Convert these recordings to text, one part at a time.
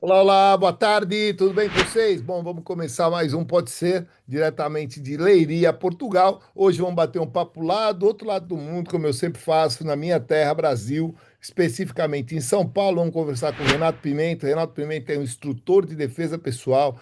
Olá, olá, boa tarde, tudo bem com vocês? Bom, vamos começar mais um Pode Ser, diretamente de Leiria, Portugal. Hoje vamos bater um papo lá do outro lado do mundo, como eu sempre faço, na minha terra, Brasil, especificamente em São Paulo. Vamos conversar com o Renato Pimenta. Renato Pimenta é um instrutor de defesa pessoal,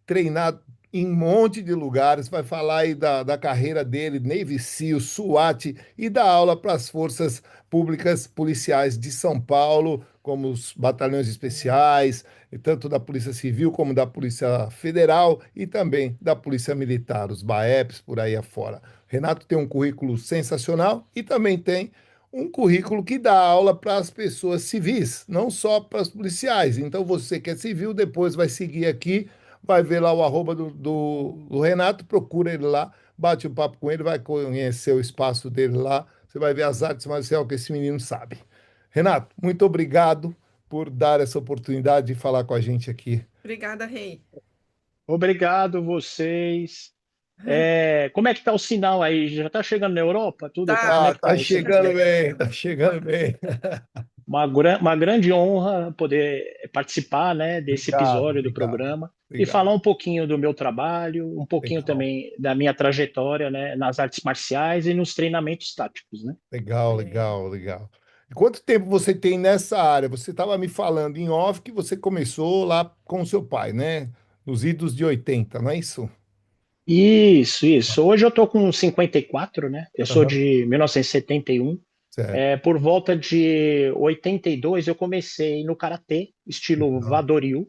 treinado em um monte de lugares, vai falar aí da carreira dele, Navy SEAL, SWAT, e dar aula para as forças públicas policiais de São Paulo, como os batalhões especiais, e tanto da Polícia Civil como da Polícia Federal e também da Polícia Militar, os BAEPs, por aí afora. Renato tem um currículo sensacional e também tem um currículo que dá aula para as pessoas civis, não só para os policiais. Então, você que é civil, depois vai seguir aqui, vai ver lá o arroba do Renato, procura ele lá, bate um papo com ele, vai conhecer o espaço dele lá, você vai ver as artes marciais que esse menino sabe. Renato, muito obrigado por dar essa oportunidade de falar com a gente aqui. Obrigada, Rei. Obrigado vocês. Como é que tá o sinal aí? Já tá chegando na Europa? Tudo? Como é Tá, que tá tá aí? Chegando chegando. bem, tá chegando bem. Uma grande honra poder participar, né, desse Obrigado, episódio do obrigado, programa e obrigado. falar um pouquinho do meu trabalho, um pouquinho Legal, também da minha trajetória, né, nas artes marciais e nos treinamentos táticos, né? legal, É, legal, legal. E quanto tempo você tem nessa área? Você estava me falando em off que você começou lá com o seu pai, né? Nos idos de 80, não é isso? Isso. Hoje eu tô com 54, né? Eu sou Aham, de 1971. certo. Por volta de 82 eu comecei no karatê, estilo Legal, Vado-Ryu.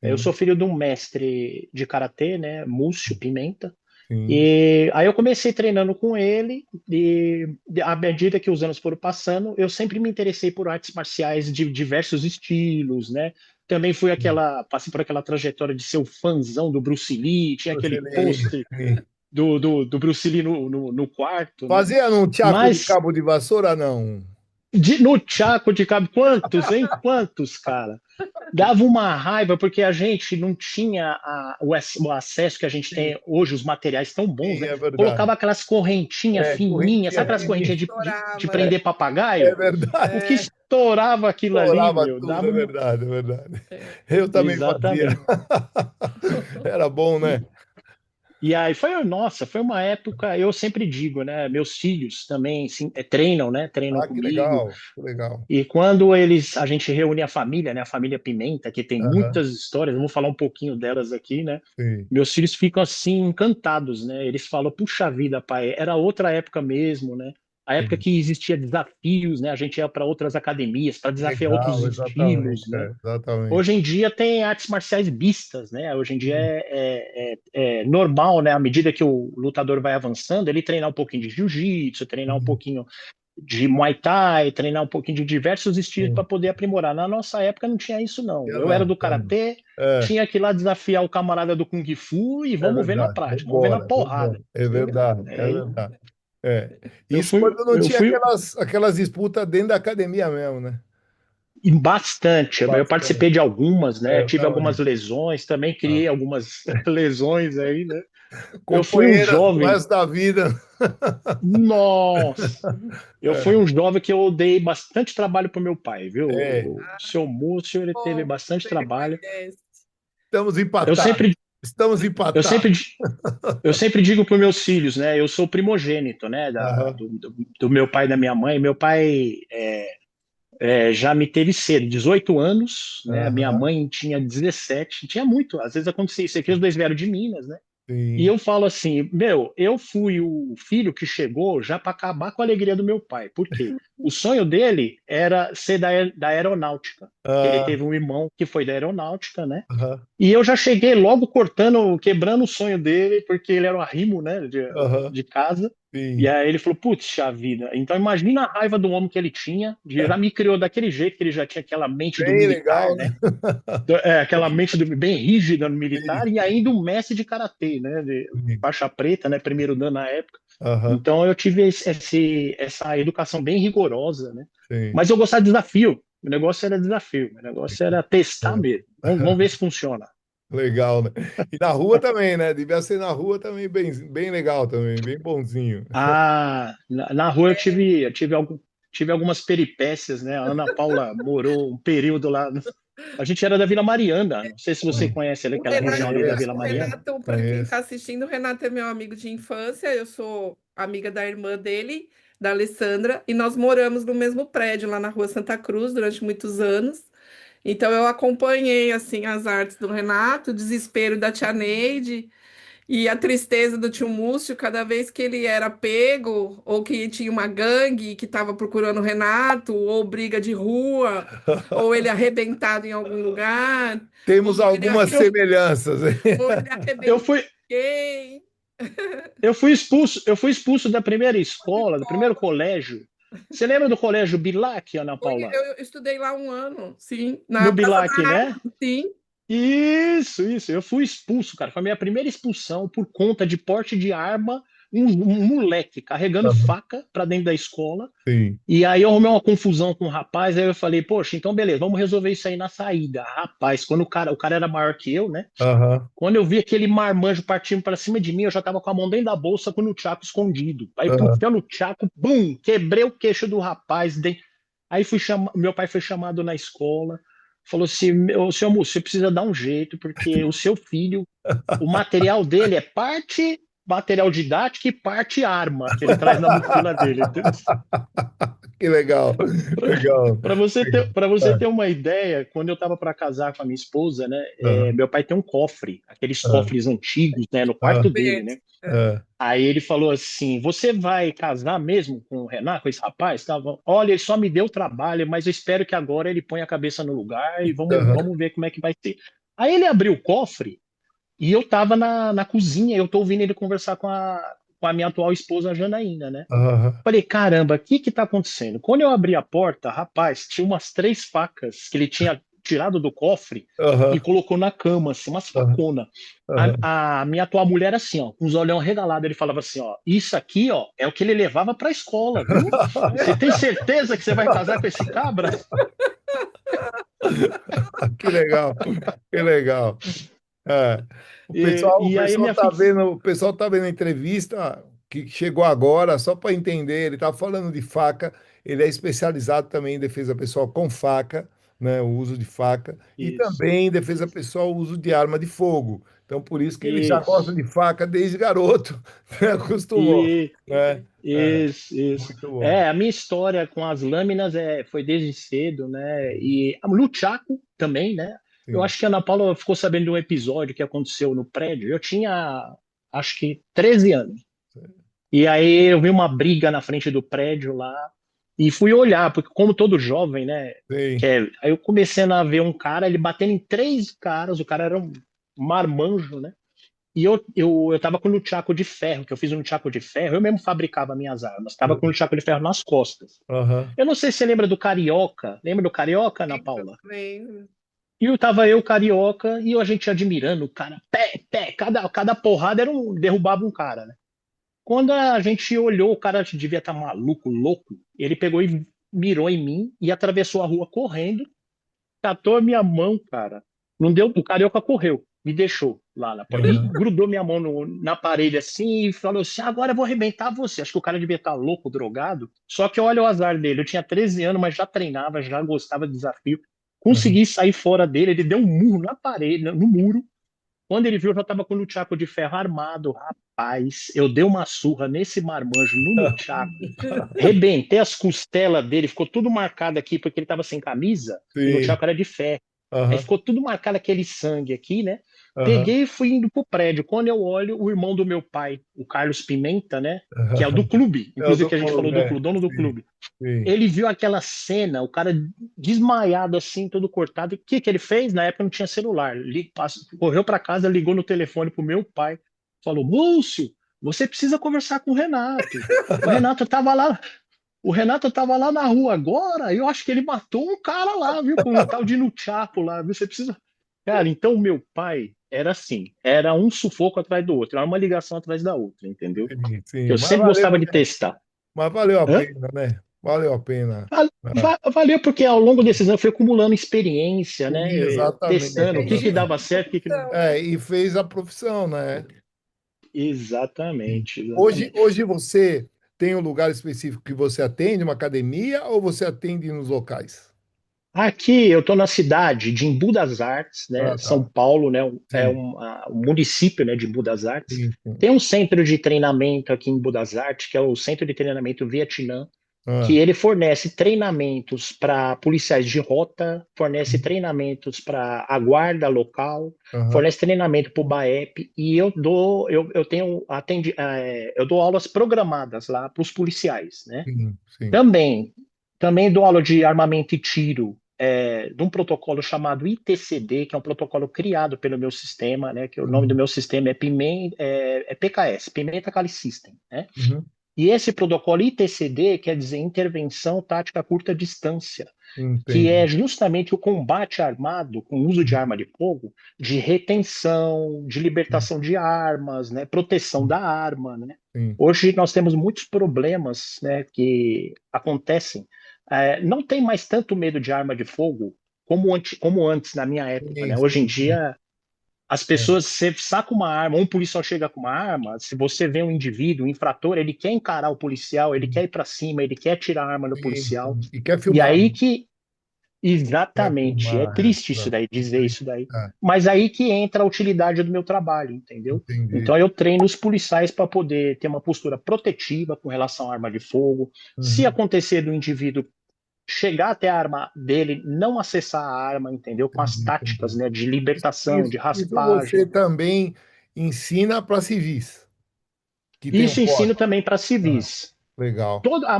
Eu sim, sou filho de um mestre de karatê, né, Múcio Pimenta. sim. E aí eu comecei treinando com ele e à medida que os anos foram passando, eu sempre me interessei por artes marciais de diversos estilos, né? Também passei por aquela trajetória de ser o fãzão do Bruce Lee, tinha Você aquele lê, pôster sim. do Bruce Lee no quarto, né? Fazia num tchaco de Mas cabo de vassoura, não? no Chaco de Cabo, quantos, hein? Quantos, cara? Dava uma raiva porque a gente não tinha o acesso que a gente Sim, tem hoje, os materiais tão bons, sim, né? é verdade. Colocava aquelas correntinhas É, fininhas, sabe correntinha aquelas que fininha. correntinhas de estourava, É, prender é papagaio? O que verdade. é, estourava aquilo ali, Estourava meu, tudo, é dava uma... verdade, é verdade. é. Eu também fazia. Exatamente. Era bom, né? E aí nossa, foi uma época, eu sempre digo, né? Meus filhos também treinam, né? Treinam Ah, que comigo. legal, que legal. E a gente reúne a família, né? A família Pimenta, que tem Aham, muitas histórias, vamos falar um pouquinho delas aqui, né? sim. Meus filhos ficam assim encantados, né? Eles falam, puxa vida, pai, era outra época mesmo, né? A época Sim. que existia desafios, né? A gente ia para outras academias para desafiar outros Legal, exatamente, estilos, né? exatamente. Hoje em dia tem artes marciais mistas, né? Hoje em dia é normal, né? À medida que o lutador vai avançando, ele treinar um pouquinho de jiu-jitsu, treinar um Sim, pouquinho de Muay Thai, treinar um pouquinho de diversos estilos para sim. poder aprimorar. Na nossa época não tinha isso, não. Eu Eu era não, do eu não. karatê, É, tinha que ir lá desafiar o camarada do Kung Fu e é vamos ver na verdade. prática, vamos ver na Vambora, porrada. vambora. É Entendeu? verdade, é É, verdade. É. eu Isso fui, quando não eu tinha fui aquelas disputas dentro da academia mesmo, né? bastante. Eu Bastante. participei de algumas, É, né? eu Tive algumas também. lesões, também Ah. criei algumas lesões aí, né? Eu fui um Companheira do jovem, resto da vida. nossa, eu fui É, um jovem que eu dei bastante trabalho para o meu pai, viu? é. O seu Múcio, ele teve Bom, bastante você trabalho. conhece. Estamos Eu empatados. sempre, Estamos eu sempre, empatados. eu sempre digo para meus filhos, né? Eu sou o primogênito, né? Aham, Do meu pai e da minha mãe. Meu pai já me teve cedo, 18 anos, né? Minha aham, mãe tinha 17. Tinha muito. Às vezes acontecia isso aqui, os dois vieram de Minas, né? E sim. eu falo assim, meu, eu fui o filho que chegou já para acabar com a alegria do meu pai. Por quê? O sonho dele era ser da aeronáutica. Que ele Ah, teve um irmão que foi da aeronáutica, né? aham, E eu já cheguei logo cortando, quebrando o sonho dele, porque ele era o arrimo, né, aham, de casa. E sim. aí ele falou, putz, vida. Então imagina a raiva do homem que ele tinha, já me criou daquele jeito que ele já tinha aquela mente do Bem militar, legal, né? né? Aquela mente bem rígida no militar Sim, e ainda um mestre de karatê, né? De sim. faixa preta, né? Primeiro dan na época. Aham, Então eu tive essa educação bem rigorosa, né? sim. Mas eu gostava de desafio. O negócio era desafio, o negócio era testar É. mesmo. Vamos ver se funciona. Legal, né? E na rua também, né? Devia ser na rua também bem legal também, bem bonzinho. Na rua tive algumas peripécias, né? A Ana Paula morou um período lá. A gente era da Vila Mariana. Não sei se você Hum. conhece ali O aquela região ali da Conheço, Vila O Mariana. Renato, para quem conheço. está assistindo, o Renato é meu amigo de infância, eu sou amiga da irmã dele, da Alessandra, e nós moramos no mesmo prédio, lá na Rua Santa Cruz, durante muitos anos. Então eu acompanhei assim as artes do Renato, o desespero da tia Neide e a tristeza do tio Múcio cada vez que ele era pego ou que tinha uma gangue que estava procurando o Renato, ou briga de rua, ou ele arrebentado em algum lugar, ou Temos ele, algumas Eu, semelhanças. ou ele eu arrebentou fui, alguém. eu fui expulso da primeira escola, do primeiro colégio. Você lembra do colégio Bilac, Ana Paula? Eu estudei lá um ano, sim, na No Praça Bilac, da né? Árvore, sim. Isso. Eu fui expulso, cara. Foi a minha primeira expulsão por conta de porte de arma, um moleque carregando Aham, faca pra dentro da escola. sim. E aí eu arrumei uma confusão com o rapaz, aí eu falei, poxa, então beleza, vamos resolver isso aí na saída. Rapaz, quando o cara era maior que eu, né? Aham, Quando eu vi aquele marmanjo partindo para cima de mim, eu já tava com a mão dentro da bolsa com o tchaco escondido. Aí aham. puxei no tchaco, bum, quebrei o queixo do rapaz. Aí meu pai foi chamado na escola, falou assim, "Ô, seu moço, você precisa dar um jeito, porque o seu filho, o material dele é parte material didático e parte arma que ele traz na mochila dele. Que legal, legal. Para você Ah, ter uma ideia, quando eu estava para casar com a minha esposa, né, aham, meu pai tem um cofre, aqueles ah, cofres antigos, né, no quarto ah, dele, né? É. ah, Aí ele falou assim: Você vai casar mesmo com o Renan, com esse rapaz? Tava, olha, ele só me deu trabalho, mas eu espero que agora ele ponha a cabeça no lugar e aham, vamos ver como é que vai ser. Aí ele abriu o cofre e eu tava na cozinha, eu tô ouvindo ele conversar com a minha atual esposa, a Janaína, né? aham, Falei, caramba, o que que tá acontecendo? Quando eu abri a porta, rapaz, tinha umas três facas que ele tinha tirado do cofre e aham, colocou na cama, assim, umas aham, facona. aham. A minha atual mulher, assim, ó, com os olhão regalados, ele falava assim, ó, isso aqui, ó, é o que ele levava pra escola, viu? Você tem certeza que você vai casar com esse cabra? Que legal, que legal. É. O E aí pessoal minha tá filha, vendo, o pessoal tá vendo a entrevista que chegou agora, só para entender, ele tá falando de faca, ele é especializado também em defesa pessoal com faca, né, o uso de faca, e isso, também em defesa isso, pessoal o uso de arma de fogo. Então, por isso que ele já gosta isso, de faca desde garoto, né, acostumou, né? É, isso. muito bom. É, a minha história com as lâminas foi desde cedo, né? E no Chaco também, né? Eu Sim. acho que a Ana Paula ficou sabendo de um episódio que aconteceu no prédio. Eu tinha, acho que 13 anos. E aí eu vi uma briga na frente do prédio lá e fui olhar, porque como todo jovem, né? Sim. Aí eu comecei a ver um cara, ele batendo em três caras, o cara era um marmanjo, né? E eu tava com um nunchaku de ferro, que eu fiz um nunchaku de ferro, eu mesmo fabricava minhas armas, tava com um nunchaku de ferro nas costas. Aham. Eu não sei se você lembra do Carioca, lembra do Carioca, Ana Lembro, Paula? lembro. E eu, Carioca, e a gente admirando o cara, pé, cada porrada derrubava um cara, né? Quando a gente olhou, o cara devia estar maluco, louco, ele pegou e mirou em mim e atravessou a rua correndo, catou a minha mão, cara. Não deu, o carioca correu, me deixou lá na porta. E Aham. grudou minha mão na parede assim e falou assim: agora eu vou arrebentar você. Acho que o cara devia estar louco, drogado. Só que olha o azar dele. Eu tinha 13 anos, mas já treinava, já gostava de desafio. Aham. Consegui sair fora dele. Ele deu um murro na parede, no muro. Quando ele viu, eu já estava com o nunchaku de ferro armado. Rapaz, eu dei uma surra nesse marmanjo no nunchaku. Rebentei as costelas dele, ficou tudo marcado aqui, porque ele estava sem camisa, e no Sim. tchaco era de ferro. Aí Aham. ficou tudo marcado aquele sangue aqui, né? Aham. Peguei e fui indo pro prédio. Quando eu olho, o irmão do meu pai, o Carlos Pimenta, né? Que é o do Aham. clube, É o inclusive do que a gente falou clube, do né? clube, dono do Sim, clube. sim. Ele viu aquela cena, o cara desmaiado assim, todo cortado. E o que que ele fez? Na época não tinha celular. Correu para casa, ligou no telefone pro meu pai, falou: Múcio, você precisa conversar com o Renato. O Renato tava lá, o Renato tava lá na rua agora, e eu acho que ele matou um cara lá, viu? Com um tal de Nuchapo lá, viu? Você precisa. Cara, então meu pai era assim, era um sufoco atrás do outro, era uma ligação atrás da outra, entendeu? Sim, Que sim. eu Mas sempre valeu, gostava de né? testar. Mas valeu a Hã? pena, né? Valeu a pena. Ah, Valeu porque ao longo desses anos eu fui acumulando experiência, né? sim, exatamente, Testando o que que dava exatamente. certo, o que que não. É, e fez a profissão, né? Sim. Exatamente, Hoje, exatamente. hoje você tem um lugar específico que você atende, uma academia, ou você atende nos locais? Aqui eu estou na cidade de Embu das Artes, né? Ah, São tá. Paulo, né? É Sim, um município, né, de Embu das Artes. sim, sim. Tem um centro de treinamento aqui em Embu das Artes, que é o Centro de Treinamento Vietnã, que Ah, ele fornece treinamentos para policiais de rota, fornece treinamentos para a guarda local, aham, fornece treinamento para o BAEP, e eu tenho eu dou aulas programadas lá para os policiais, né? sim, sim. Também, também dou aula de armamento e tiro, de um protocolo chamado ITCD, que é um protocolo criado pelo meu sistema, né? Que o nome do Uhum, meu sistema é PKS, Pimenta Kali System, né? uhum, E esse protocolo ITCD quer dizer Intervenção Tática Curta Distância, que entendi. é justamente o combate armado com uso de arma de fogo, de retenção, de Sim, libertação de armas, né, proteção da arma, né? sim, Hoje nós temos muitos problemas, né, que acontecem. Não tem mais tanto medo de arma de fogo como antes, na minha época, sim, né? Hoje em sim, sim. dia as É, pessoas, você saca uma arma, um policial chega com uma arma, se você vê um indivíduo, um infrator, ele quer encarar o policial, ele sim, quer ir para cima, ele quer tirar a arma do sim, policial. sim. E quer E filmar, aí né? que, Quer exatamente, é filmar, é. triste isso Tá. daí, dizer isso daí. É, Mas aí que entra a utilidade do meu trabalho, entendeu? entendi. Então eu treino os policiais para poder ter uma postura protetiva com relação à arma de fogo. Se Uhum, acontecer do indivíduo chegar até a arma dele, não acessar a arma, entendeu? Com as entendi, táticas, entendi. né, de libertação, Isso, de isso você raspagem. também ensina para civis que tem um Isso ensino porte. também para Ah, civis. legal. A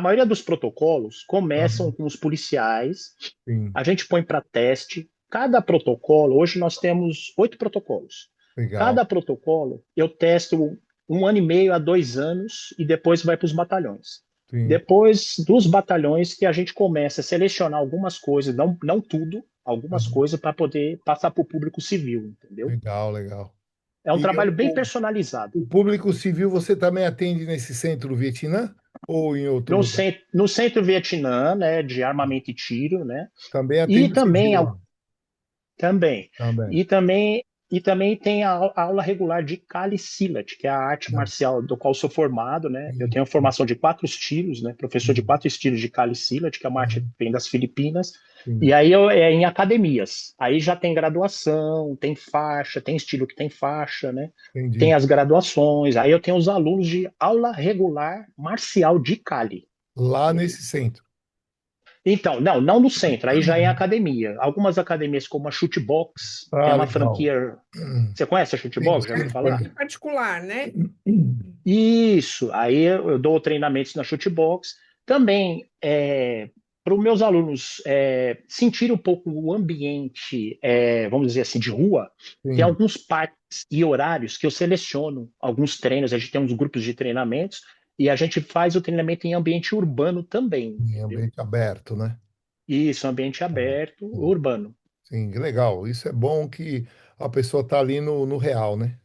maioria dos protocolos começam Aham, com os policiais, sim, a gente põe para teste. Cada protocolo, hoje nós temos 8 protocolos. legal. Cada protocolo eu testo 1 ano e meio a 2 anos e depois vai para os batalhões. Sim, Depois dos batalhões que a gente começa a selecionar algumas coisas, não tudo, algumas aham, coisas para poder passar para o público civil, entendeu? legal, legal. É um E trabalho bem o, personalizado. o público civil você também atende nesse centro do Vietnã ou em outro lugar? No centro Vietnã, né, de armamento e tiro, né, Também e atende o também civil lá. também Também. e também tem a aula regular de Kali Silat, que é a arte Ah, marcial do qual sou formado, né? Eu sim, tenho a sim, formação de 4 estilos, né? Professor de sim, 4 estilos de Kali Silat, que é uma arte que aham, vem das Filipinas. E sim, aí é em academias. Aí já tem graduação, tem faixa, tem estilo que tem faixa, né? Tem entendi. as graduações. Aí eu tenho os alunos de aula regular marcial de Kali. Lá nesse centro. Então, não no centro, aí já é academia. Algumas academias, como a Shootbox, que é Ah, uma legal. franquia. Você conhece a Sim, Shootbox? Já ouviu sim, falar? Em particular, né? Isso, aí eu dou treinamentos na Shootbox. Também, para os meus alunos sentirem um pouco o ambiente, vamos dizer assim, de rua, tem sim. alguns parques e horários que eu seleciono alguns treinos. A gente tem uns grupos de treinamentos e a gente faz o treinamento em ambiente urbano também, Em entendeu? ambiente aberto, né? Isso, ambiente Ah, aberto, sim, urbano. sim, legal. Isso é bom que a pessoa está ali no real, né?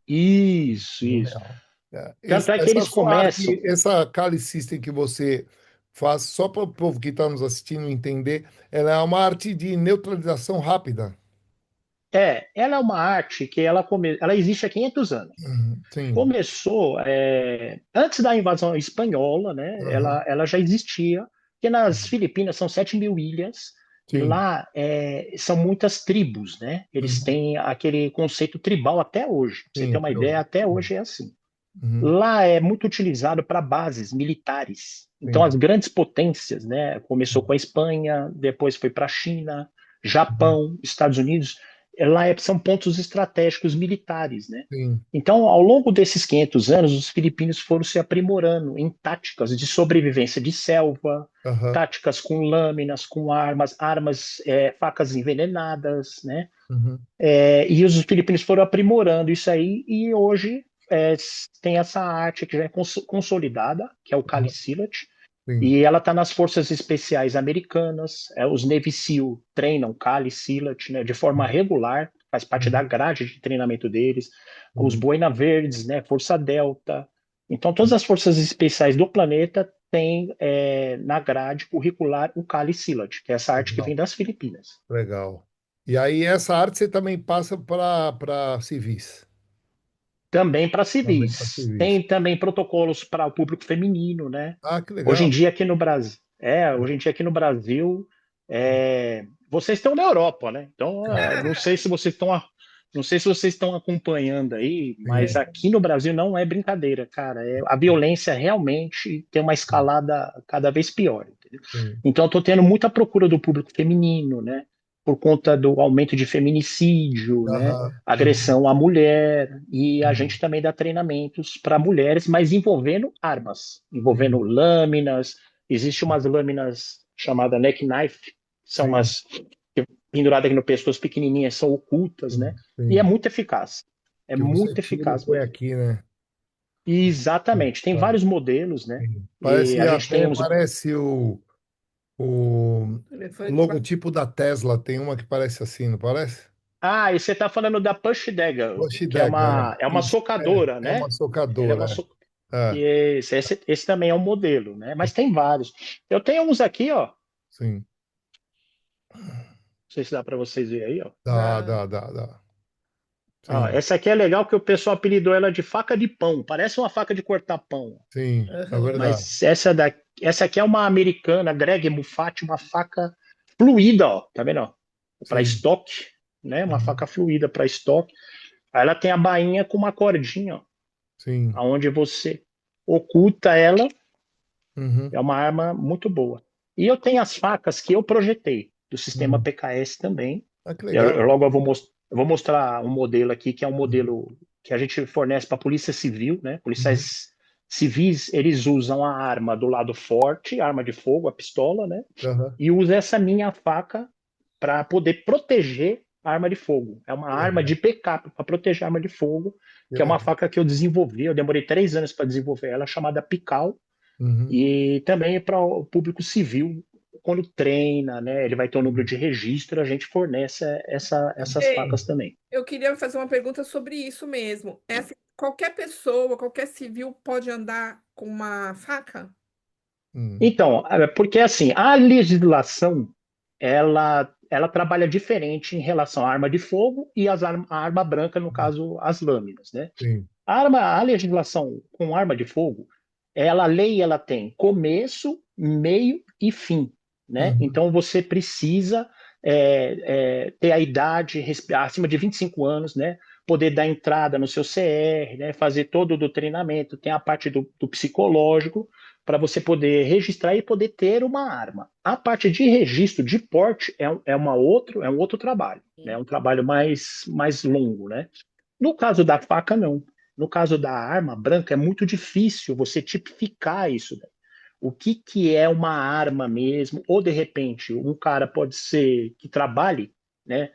Isso, No isso. real. É, Tanto é que essa eles sua começam. arte, essa Kali System que você faz, só para o povo que está nos assistindo entender, ela é uma arte de neutralização rápida. Ela é uma arte que ela existe há 500 anos. Sim. Começou antes da invasão espanhola, né? Aham, Ela já existia, porque nas Filipinas são 7.000 ilhas e sim. lá são muitas tribos, né? Eles Uhum, têm aquele conceito tribal até hoje. Pra você sim, ter uma até ideia, hoje. até hoje é assim. Uhum, Lá é muito utilizado para bases militares. Então, as entendi. grandes potências, né? Começou com a Espanha, depois foi para a China, Uhum, Japão, Estados Unidos. Lá são pontos estratégicos militares, né? sim. Então, ao longo desses 500 anos, os filipinos foram se aprimorando em táticas de sobrevivência de selva, Aham, táticas com lâminas, com armas, facas envenenadas, né? uhum, E os filipinos foram aprimorando isso aí, e hoje tem essa arte que já é consolidada, que é o Kali aham, Silat, sim. e ela está nas Forças Especiais Americanas. Os Navy SEAL treinam Kali Silat, né, de forma regular, faz parte da Uhum, grade de treinamento deles. Os sim. Boina Verdes, né, Força Delta. Então, todas as forças especiais do planeta têm na grade curricular o Kali Silat, que é essa arte que Legal. vem das Filipinas. Legal. E aí, essa arte você também passa para civis. Também para Também para civis. civis. Tem também protocolos para o público feminino, né? Ah, que Hoje em legal. dia aqui no Brasil, hoje em dia aqui no Brasil, Vocês estão na Europa, né? Então, não sei se vocês estão acompanhando aí, mas Sim, aqui no Brasil não é brincadeira, cara. A violência realmente tem uma escalada cada vez pior, entendeu? sim. Então, eu estou tendo muita procura do público feminino, né? Por conta do aumento de feminicídio, né? Aham, aham, Agressão à mulher, e a sim, gente também dá treinamentos para mulheres, mas envolvendo armas, envolvendo sim, lâminas. Existem umas lâminas chamadas neck knife, são sim, umas penduradas aqui no pescoço, pequenininhas, são ocultas, né? sim, E é sim. muito eficaz. É Que você muito tira e eficaz põe mesmo. aqui, né? E exatamente. Tem Tá, vários modelos, né? sim. E Parece a gente tem até, uns. parece o Elefante ba- logotipo da Tesla, tem uma que parece assim, não parece? Ah, e você está falando da Push Dagger, que é Rochideg, uma isso, socadora, é uma né? Ela é uma socadora, so... é, esse também é um modelo, né? Mas tem vários. Eu tenho uns aqui, ó. Não sim, sei se dá para vocês verem aí, ó. da- dá, Ó, sim, essa aqui é legal que o pessoal apelidou ela de faca de pão. Parece uma faca de cortar pão. sim, é Aham. verdade, Mas essa aqui é uma americana, Greg Mufati, uma faca fluida, ó, tá vendo? Ó? Para sim, estoque, né? Uma uhum, faca fluida para estoque. Aí ela tem a bainha com uma cordinha, ó, sim, aonde você oculta ela. uhum, É uma arma muito boa. E eu tenho as facas que eu projetei do sistema uhum. PKS também. Ah, que Eu legal, logo eu vou mostrar um modelo aqui que é um modelo que a gente fornece para a Polícia Civil, né? uhum, Policiais civis, eles usam a arma do lado forte, a arma de fogo, a pistola, né? aham, E usa essa minha faca para poder proteger a arma de fogo. É uma que arma legal, de backup para proteger a arma de fogo, que que é uma legal, faca que eu desenvolvi. Eu demorei 3 anos para desenvolver ela, chamada Pical, uhum, e também para o público civil. Quando treina, né, ele vai ter um número uhum. de registro, a gente fornece essas Ei, facas também. eu queria fazer uma pergunta sobre isso mesmo. Qualquer pessoa, qualquer civil pode andar com uma faca? Uhum. Então, porque assim, a legislação ela trabalha diferente em relação à arma de fogo e a arma branca, no caso, as lâminas, né? Sim, A legislação com arma de fogo, a lei ela tem começo, meio e fim, né? uhum. Então você precisa ter a idade acima de 25 anos, né? Poder dar entrada no seu CR, né? Fazer todo o treinamento, tem a parte do psicológico para você poder registrar e poder ter uma arma. A parte de registro de porte é um outro trabalho, né? É um trabalho mais longo, né? No caso da faca, não. No caso da arma branca, é muito difícil você tipificar isso, né? O que, que é uma arma mesmo? Ou, de repente, um cara pode ser que trabalhe, né,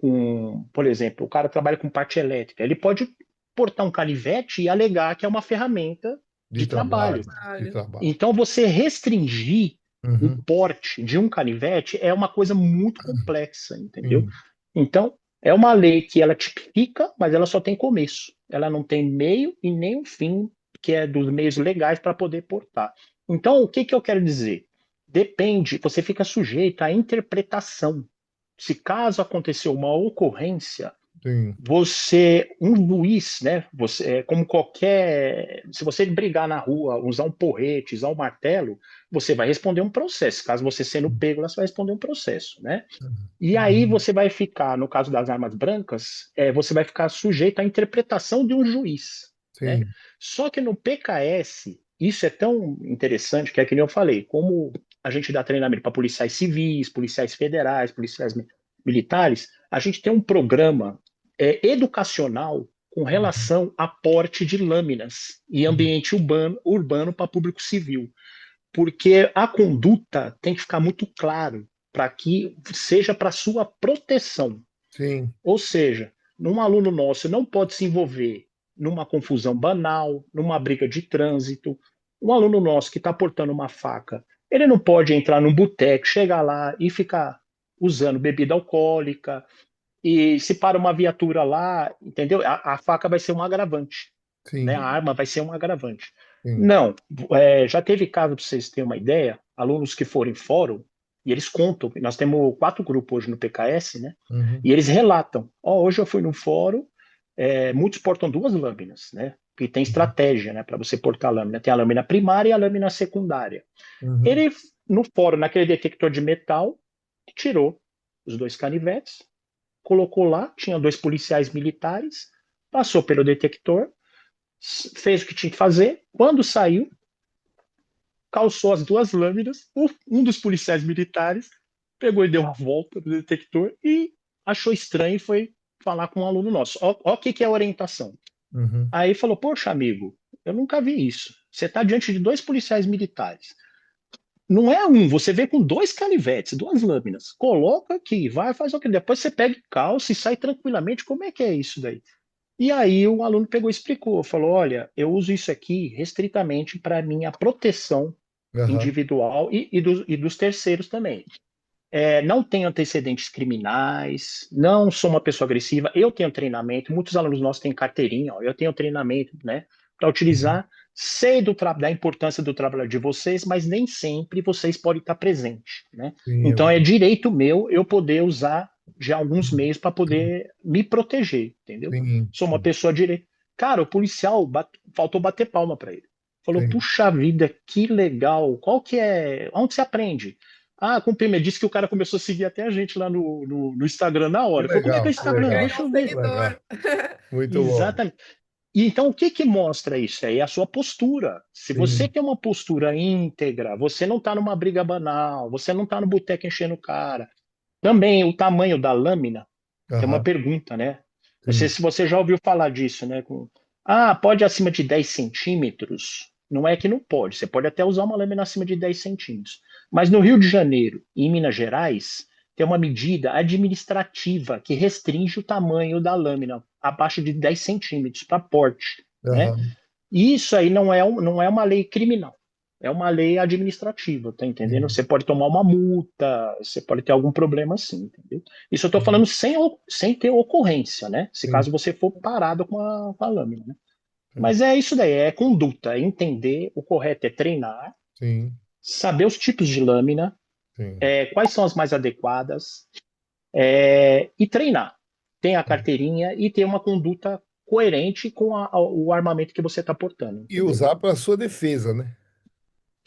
Uhum. por exemplo, o cara trabalha com parte elétrica. Ele pode portar um canivete e alegar que é uma ferramenta De de trabalho. trabalho, de Trabalho. trabalho. Então, você restringir o Uhum. porte de um canivete é uma coisa muito complexa, entendeu? Sim, Então, é uma lei que ela tipifica, mas ela só tem começo. Ela não tem meio e nem um fim, que é dos meios legais para poder portar. Então, o que que eu quero dizer? Depende, você fica sujeito à interpretação. Se caso aconteceu uma ocorrência, sim, um juiz, né? Como qualquer, se você brigar na rua, usar um porrete, usar um martelo, você vai responder um processo. Caso você sendo pego, você vai responder um processo, né? E aí uhum. você vai ficar, no caso das armas brancas, você vai ficar sujeito à interpretação de um juiz, né? Sim, Só que no PKS, isso é tão interessante que é que nem eu falei, como a gente dá treinamento para policiais civis, policiais federais, policiais militares, a gente tem um programa educacional com uhum. relação a porte de lâminas e Sim, ambiente urbano para público civil, porque a conduta tem que ficar muito claro para que seja para sua proteção. sim, Ou seja, um aluno nosso não pode se envolver numa confusão banal, numa briga de trânsito. Um aluno nosso que está portando uma faca, ele não pode entrar num boteco, chegar lá e ficar usando bebida alcoólica. E se para uma viatura lá, entendeu? A faca vai ser um agravante, né? A sim, arma vai ser um agravante. sim. Não, já teve caso, para vocês terem uma ideia, alunos que foram em fórum, e eles contam, nós temos 4 grupos hoje no PKS, né? Uhum. E eles relatam, hoje eu fui num fórum, muitos portam 2 lâminas, né? Que tem estratégia, né, para você portar a lâmina. Tem a lâmina primária e a lâmina secundária. Uhum. Ele, no fórum, naquele detector de metal, tirou os 2 canivetes, colocou lá, tinha 2 policiais militares, passou pelo detector, fez o que tinha que fazer. Quando saiu, calçou as 2 lâminas. Um dos policiais militares pegou e deu uma volta no detector e achou estranho e foi falar com um aluno nosso. Ó, o que é a orientação. Uhum. Aí falou: Poxa, amigo, eu nunca vi isso. Você está diante de 2 policiais militares. Não é um, você vê com 2 canivetes, 2 lâminas. Coloca aqui, vai, faz o que. Depois você pega e calça e sai tranquilamente. Como é que é isso daí? E aí o aluno pegou e explicou, falou: olha, eu uso isso aqui restritamente para minha proteção Aham. individual e dos terceiros também. Não tenho antecedentes criminais, não sou uma pessoa agressiva, eu tenho treinamento, muitos alunos nossos têm carteirinha, ó, eu tenho treinamento, né, para Uhum. utilizar, sei da importância do trabalho de vocês, mas nem sempre vocês podem estar presentes, né? Sim, Então é direito meu eu poder usar de alguns meios para sim, poder me proteger, entendeu? sim, Sou uma sim, pessoa direita. Cara, o policial faltou bater palma para ele. Falou: sim. puxa vida, que legal. Qual que é? Onde se aprende? Ah, com o disse que o cara começou a seguir até a gente lá no Instagram na Que hora. Falou: como é que é o legal, que Instagram? legal, Deixa Ganhou um eu que ver. legal. seguidor. Muito bom. Exatamente. E então, o que que mostra isso? É a sua postura. Se você Sim. tem uma postura íntegra, você não está numa briga banal, você não está no boteco enchendo o cara. Também o tamanho da lâmina, tem uma Aham. pergunta, né? Não sei Sim. se você já ouviu falar disso, né? Pode acima de 10 centímetros? Não é que não pode, você pode até usar uma lâmina acima de 10 centímetros. Mas no Rio de Janeiro e em Minas Gerais, tem uma medida administrativa que restringe o tamanho da lâmina abaixo de 10 centímetros para porte, né? Aham. E isso aí não é uma lei criminal, é uma lei administrativa, tá entendendo? Sim. Você pode tomar uma multa, você pode ter algum problema assim, entendeu? Isso eu estou Sim. falando sem ter ocorrência, né? Se Sim. caso você for parado com a lâmina, né? Sim. Mas é isso daí, é conduta, é entender, o correto é treinar, Sim. saber os tipos de lâmina, Sim. quais são as mais adequadas, e treinar. Ter a carteirinha e ter uma conduta coerente com o armamento que você está portando, E entendeu? usar para sua defesa, né?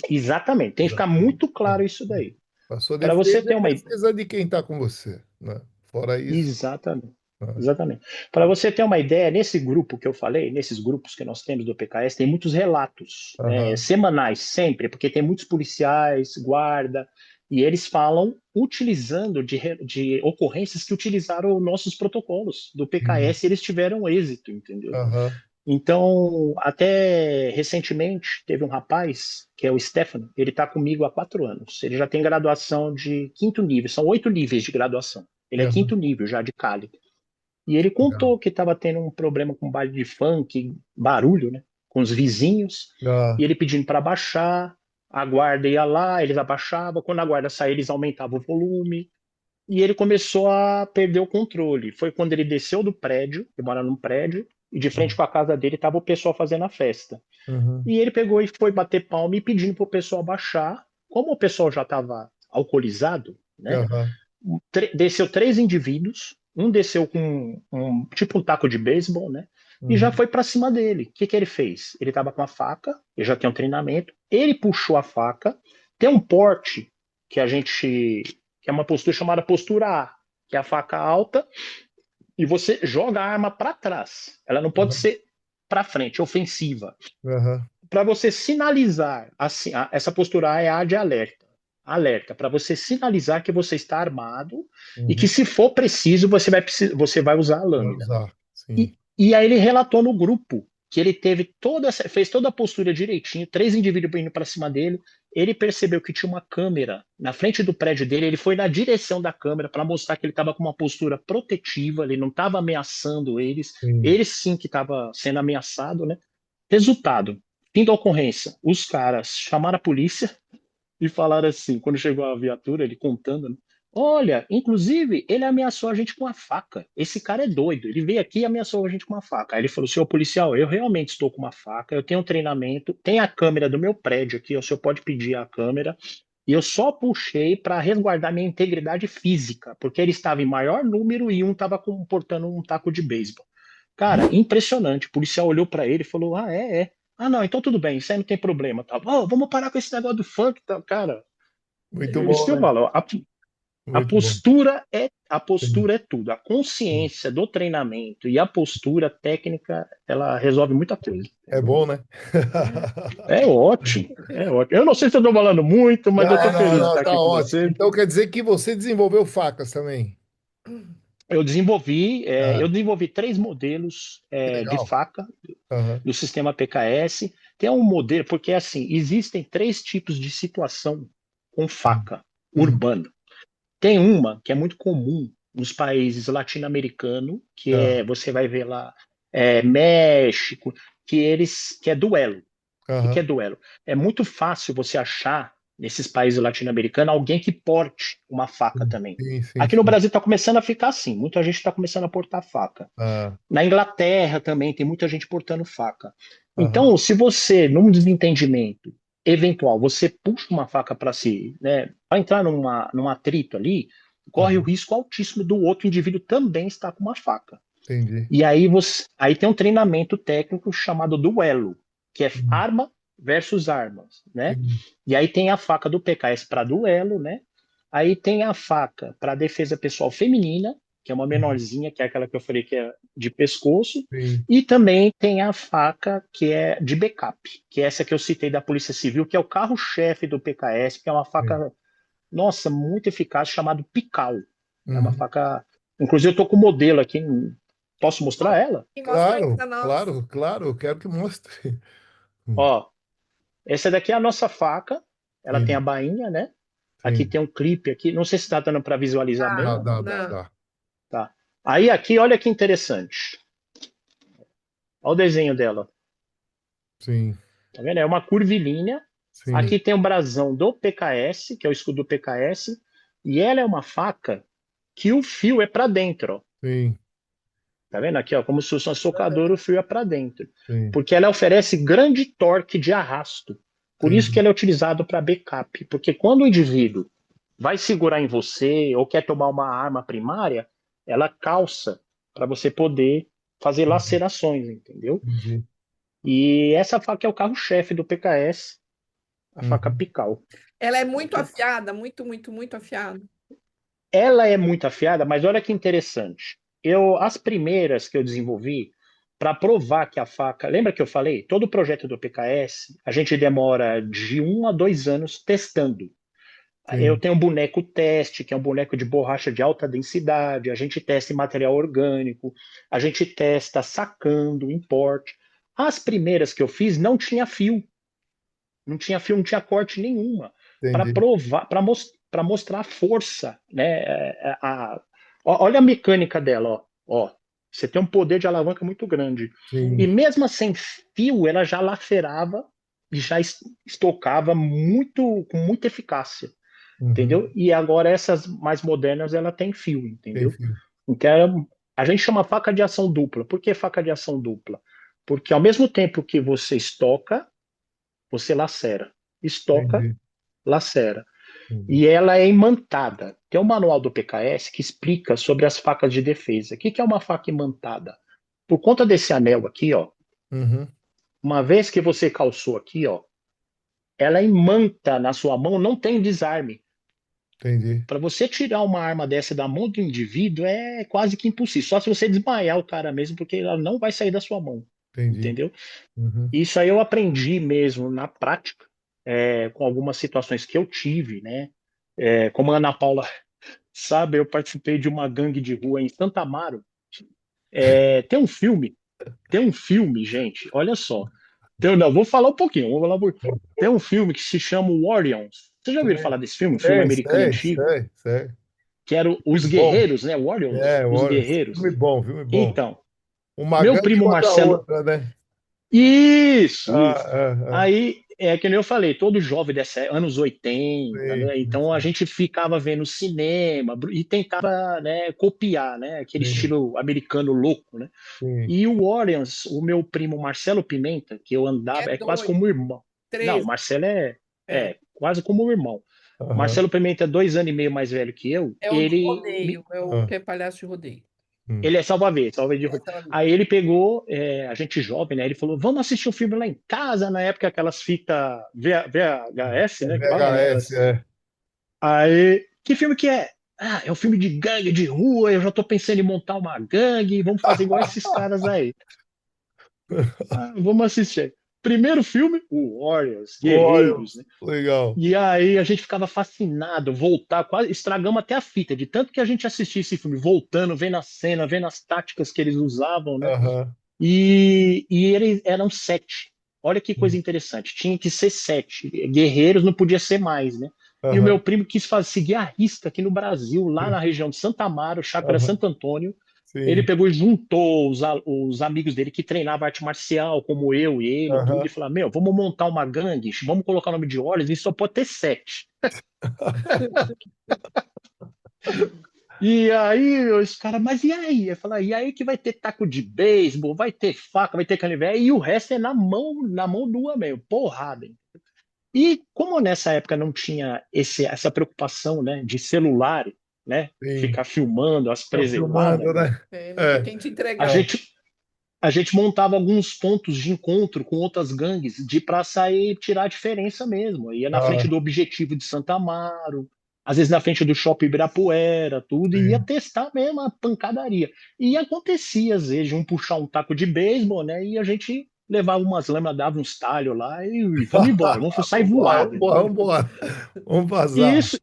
Exatamente, tem que ficar Exatamente. muito claro isso daí. Para sua Para você defesa e ter a uma defesa de quem está com você, né? Fora isso. Exatamente. Né? Exatamente. Para você ter uma ideia, nesse grupo que eu falei, nesses grupos que nós temos do PKS, tem muitos relatos, né, Aham. semanais, sempre, porque tem muitos policiais, guarda, e eles falam utilizando de ocorrências que utilizaram nossos protocolos do Sim. PKS e eles tiveram êxito, entendeu? Aham. Então, até recentemente, teve um rapaz, que é o Stefano, ele está comigo há 4 anos. Ele já tem graduação de quinto nível, são 8 níveis de graduação. Ele é Aham. quinto nível já de Cali. E ele Legal. contou que estava tendo um problema com baile de funk, barulho, né? Com os vizinhos, Ah. e ele pedindo para baixar, a guarda ia lá, eles abaixavam, quando a guarda saía, eles aumentavam o volume, e ele começou a perder o controle. Foi quando ele desceu do prédio, ele mora num prédio, e de frente com a casa dele estava o pessoal fazendo a festa. Uhum. E ele pegou e foi bater palma e pedindo para o pessoal baixar. Como o pessoal já estava alcoolizado, né? Aham. Desceu 3 indivíduos, um desceu com tipo um taco de beisebol, né? E já Uhum. foi para cima dele. O que que ele fez? Ele estava com a faca, ele já tem um treinamento, ele puxou a faca, tem um porte que a gente, que é uma postura chamada postura A, que é a faca alta, e você joga a arma para trás. Ela não pode Aham. ser para frente, ofensiva. Aham. Para você sinalizar, assim, essa postura A é a de alerta. Alerta, para você sinalizar que você está armado e que, Uhum. se for preciso, você vai usar a Vai lâmina. usar. Sim. E aí ele relatou no grupo que ele fez toda a postura direitinho, 3 indivíduos indo para cima dele. Ele percebeu que tinha uma câmera na frente do prédio dele. Ele foi na direção da câmera para mostrar que ele estava com uma postura protetiva, ele não estava ameaçando eles. Sim. Ele sim que estava sendo ameaçado, né? Resultado, fim da ocorrência, os caras chamaram a polícia e falaram assim, quando chegou a viatura, ele contando, né? Olha, inclusive, ele ameaçou a gente com uma faca. Esse cara é doido. Ele veio aqui e ameaçou a gente com uma faca. Aí ele falou: senhor policial, eu realmente estou com uma faca, eu tenho um treinamento, tem a câmera do meu prédio aqui, o senhor pode pedir a câmera. E eu só puxei para resguardar minha integridade física, porque ele estava em maior número e um estava portando um taco de beisebol. Cara, impressionante. O policial olhou pra ele e falou: Ah, é. Ah, não, então tudo bem, isso aí não tem problema. Tá? Vamos parar com esse negócio do funk, tá? Cara. Muito Isso bom, que eu né? falo. Muito bom. A Sim. postura é tudo. A consciência do treinamento e a postura técnica, ela resolve muita coisa, É entendeu? bom, né? É ótimo, é ótimo. Eu não sei se eu estou falando muito, mas eu estou Não, não, feliz de não, estar tá aqui com ótimo. você. Então quer dizer que você desenvolveu facas também. Eu Ah, desenvolvi três modelos que de legal. faca Aham, do sistema PKS. Tem um modelo, porque assim, existem três tipos de situação com faca uhum, urbana. Tem uma que é muito comum nos países latino-americanos, que ah, você vai ver lá, México, que é duelo. O que é aham, duelo? É muito fácil você achar nesses países latino-americanos alguém que porte uma faca também. sim, sim, Aqui no sim. Brasil está começando a ficar assim, muita gente está começando a portar faca. Ah, Na Inglaterra também tem muita gente portando faca. aham, Então, se você, num desentendimento eventual, você puxa uma faca para si, né, vai entrar num atrito ali, corre o aham, risco altíssimo do outro indivíduo também estar com uma faca. entendi. E aí tem um treinamento técnico chamado duelo, que é arma versus armas, né? Sim, E aí tem a faca do PKS para duelo, né? Aí tem a faca para defesa pessoal feminina, que é uma menorzinha, que é aquela que eu falei que é de pescoço, sim, e também tem a faca que é de backup, que é essa que eu citei da Polícia Civil, que é o carro-chefe do PKS, que é uma sim. faca, nossa, muito eficaz, chamado Pical. É uma Uhum. faca. Inclusive, eu estou com o modelo aqui. Posso mostrar ela? E mostra aí Claro, para nós. claro, claro, eu quero que mostre. Ó, essa daqui é a nossa faca. Ela tem a Sim, bainha, né? Aqui sim. tem um clipe aqui. Não sei se está dando para visualizar Ah, bem. não. Dá. Tá. Aí aqui, olha que interessante. Olha o desenho dela. Sim, Tá vendo? É uma curvilínea. sim, Aqui tem o brasão do PKS, que é o escudo do PKS. E ela é uma faca que o fio é para dentro, ó. sim, Tá vendo aqui, ó? Como se fosse uma socadora, o fio é para dentro. sim. Porque ela oferece grande torque de arrasto. Por isso que Entendi. ela é utilizado para backup. Porque quando o indivíduo vai segurar em você ou quer tomar uma arma primária, ela calça para você poder fazer Uhum, lacerações, entendeu? entendi. E essa faca é o carro-chefe do PKS, a faca Uhum. Pical. Ela é muito afiada, muito, muito, muito afiada. Ela é muito afiada, mas olha que interessante. As primeiras que eu desenvolvi para provar que a faca, lembra que eu falei? Todo o projeto do PKS, a gente demora de 1 a 2 anos testando. Eu Sim. tenho um boneco teste, que é um boneco de borracha de alta densidade, a gente testa em material orgânico, a gente testa sacando, em porte. As primeiras que eu fiz não tinha fio, não tinha fio, não tinha corte nenhuma, para Entendi. provar, para mostrar a força, né? Olha a mecânica dela, ó. Ó. Você tem um poder de alavanca muito grande. E Sim. mesmo sem fio, ela já lacerava e já estocava muito, com muita eficácia, Uhum. entendeu? E agora essas mais modernas, ela tem fio, entendeu? Enfim, Então, a gente chama faca de ação dupla. Por que faca de ação dupla? Porque ao mesmo tempo que você estoca, você lacera. Estoca, entendi. lacera. Entendi. E ela é imantada. Tem um manual do PKS que explica sobre as facas de defesa. O que é uma faca imantada? Por conta desse anel aqui, ó, Uhum. uma vez que você calçou aqui, ó, ela imanta na sua mão, não tem desarme. Entendi. Para você tirar uma arma dessa da mão do indivíduo é quase que impossível. Só se você desmaiar o cara mesmo, porque ela não vai sair da sua mão. Entendi. Entendeu? Uhum. Isso aí eu aprendi mesmo na prática, com algumas situações que eu tive, né? Como a Ana Paula sabe, eu participei de uma gangue de rua em Santa Amaro. Tem um filme, gente, olha só. Não, vou falar um pouquinho, vou falar Tem um filme que se chama Warriors. Você já ouviu falar desse filme? Um filme Sei, americano sei, antigo, sei, sei. que era Os Filme bom. Guerreiros, né? Warriors, É, Os olha, Guerreiros. filme bom, filme bom. Então, Uma meu gangue primo contra a Marcelo. outra, né? Isso, Ah, isso. ah, ah. Aí, é que nem eu falei, todo jovem dessa anos 80, Sim, né? Então a sim, gente ficava vendo cinema e tentava, né, copiar, né, aquele sim, estilo americano louco, né? sim. E o Orleans, o meu primo Marcelo Pimenta, que eu É andava, é quase dois, como um irmão. Não, o três. Marcelo É, quase como um irmão. Aham. Marcelo Pimenta é 2 anos e meio mais velho que eu. é o do rodeio, é o Ah, que é palhaço de rodeio. hum. Ele é salva-vidas de rodeio. Essa ela mesmo. Aí ele pegou, a gente jovem, né? Ele falou: vamos assistir um filme lá em casa, na época, aquelas fitas VHS, É né? Que fala, né? VHS, é. Aí, que filme que é? Ah, é um filme de gangue de rua, eu já tô pensando em montar uma gangue, vamos fazer igual esses caras aí. Ah, vamos assistir. Primeiro filme, o Warriors, Olha, Guerreiros, né? legal. E aí a gente ficava fascinado, voltar, quase estragamos até a fita, de tanto que a gente assistia esse filme, voltando, vendo a cena, vendo as táticas que eles usavam, né? Aham, E eles eram 7. Olha que coisa interessante. Tinha que ser 7. Guerreiros não podia ser mais, né? E o meu aham, primo quis seguir a risca aqui no Brasil, lá na região de Santa Amaro, Chácara aham, Santo Antônio. Ele sim. pegou e juntou os amigos dele que treinavam arte marcial, como eu e ele, tudo, e Aham. falou: Meu, vamos montar uma gangue, vamos colocar o nome de Warriors e só pode ter 7. E aí, os caras, mas e aí? Eu falo, e aí que vai ter taco de beisebol, vai ter faca, vai ter canivete, e o resto é na mão nua mesmo, porrada. Hein? E como nessa época não tinha essa preocupação, né, de celular, né, Sim. ficar filmando as Tá presepadas, filmando, né? Não tinha É. quem te a entregar. gente a gente montava alguns pontos de encontro com outras gangues de para sair tirar a diferença mesmo. Ia na frente Ah, do Objetivo de Santa Amaro, às vezes na frente do Shopping Ibirapuera, tudo, e ia sim. testar mesmo a pancadaria. E acontecia, às vezes, de um puxar um taco de beisebol, né? E a gente levava umas lâminas, dava uns talhos lá e vamos embora, vamos sair Vambora, voado, vambora, entendeu? vambora. Vamos E vazar. isso,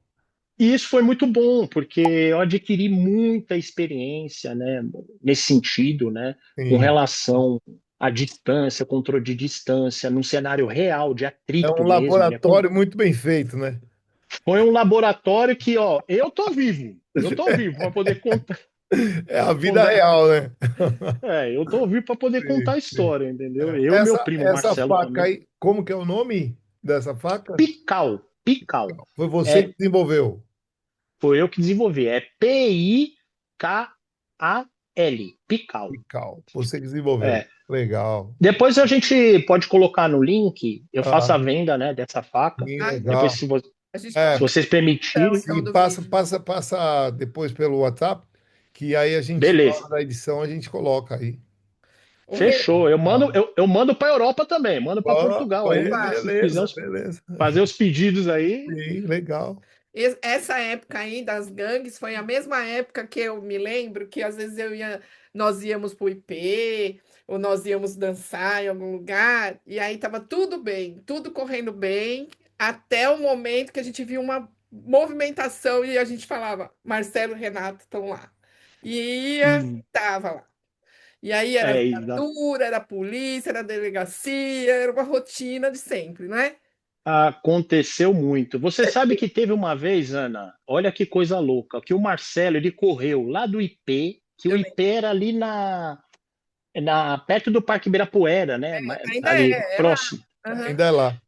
e isso foi muito bom, porque eu adquiri muita experiência, né, nesse sentido, né, com Sim. relação à distância, controle de distância, num cenário real, de É um atrito mesmo, né? laboratório muito bem feito, né? Foi um laboratório que, ó, eu tô vivo para poder contar, É a vida contar, real, né? eu tô vivo para poder contar Sim, a sim. história, entendeu? É. Eu e meu Essa, primo essa Marcelo faca também. aí, como que é o nome dessa faca? Pical, Pical. Foi você É, que desenvolveu. foi eu que desenvolvi, é Pical, Pical. Pical. Você que desenvolveu. É. Legal. Depois a gente pode colocar no link, eu faço Ah, a venda, né, dessa faca. sim, Ah, Depois, legal. a gente se É, pode vocês então, permitirem, então sim, do passa, vídeo. passa, passa depois pelo WhatsApp, que aí a gente, na beleza. hora da edição, a gente coloca aí. O Renan, Fechou. Ah, Eu mando para Europa também, mando para Portugal aí. opa, Se quiser beleza, beleza. fazer os pedidos aí, Sim, legal. essa época aí das gangues foi a mesma época que eu me lembro que às vezes nós íamos pro IP, ou nós íamos dançar em algum lugar, e aí tava tudo bem, tudo correndo bem, até o momento que a gente viu uma movimentação e a gente falava, Marcelo e Renato estão lá. E ia, hum, tava lá. E aí era exa- viatura, era polícia, era delegacia, era uma rotina de sempre, não é? aconteceu muito. Você sabe que teve uma vez, Ana, olha que coisa louca, que o Marcelo, ele correu lá do IP, que o Eu IP era ali perto do Parque Ibirapuera, né, ainda ali é lá. próximo. Aham. Ainda é lá.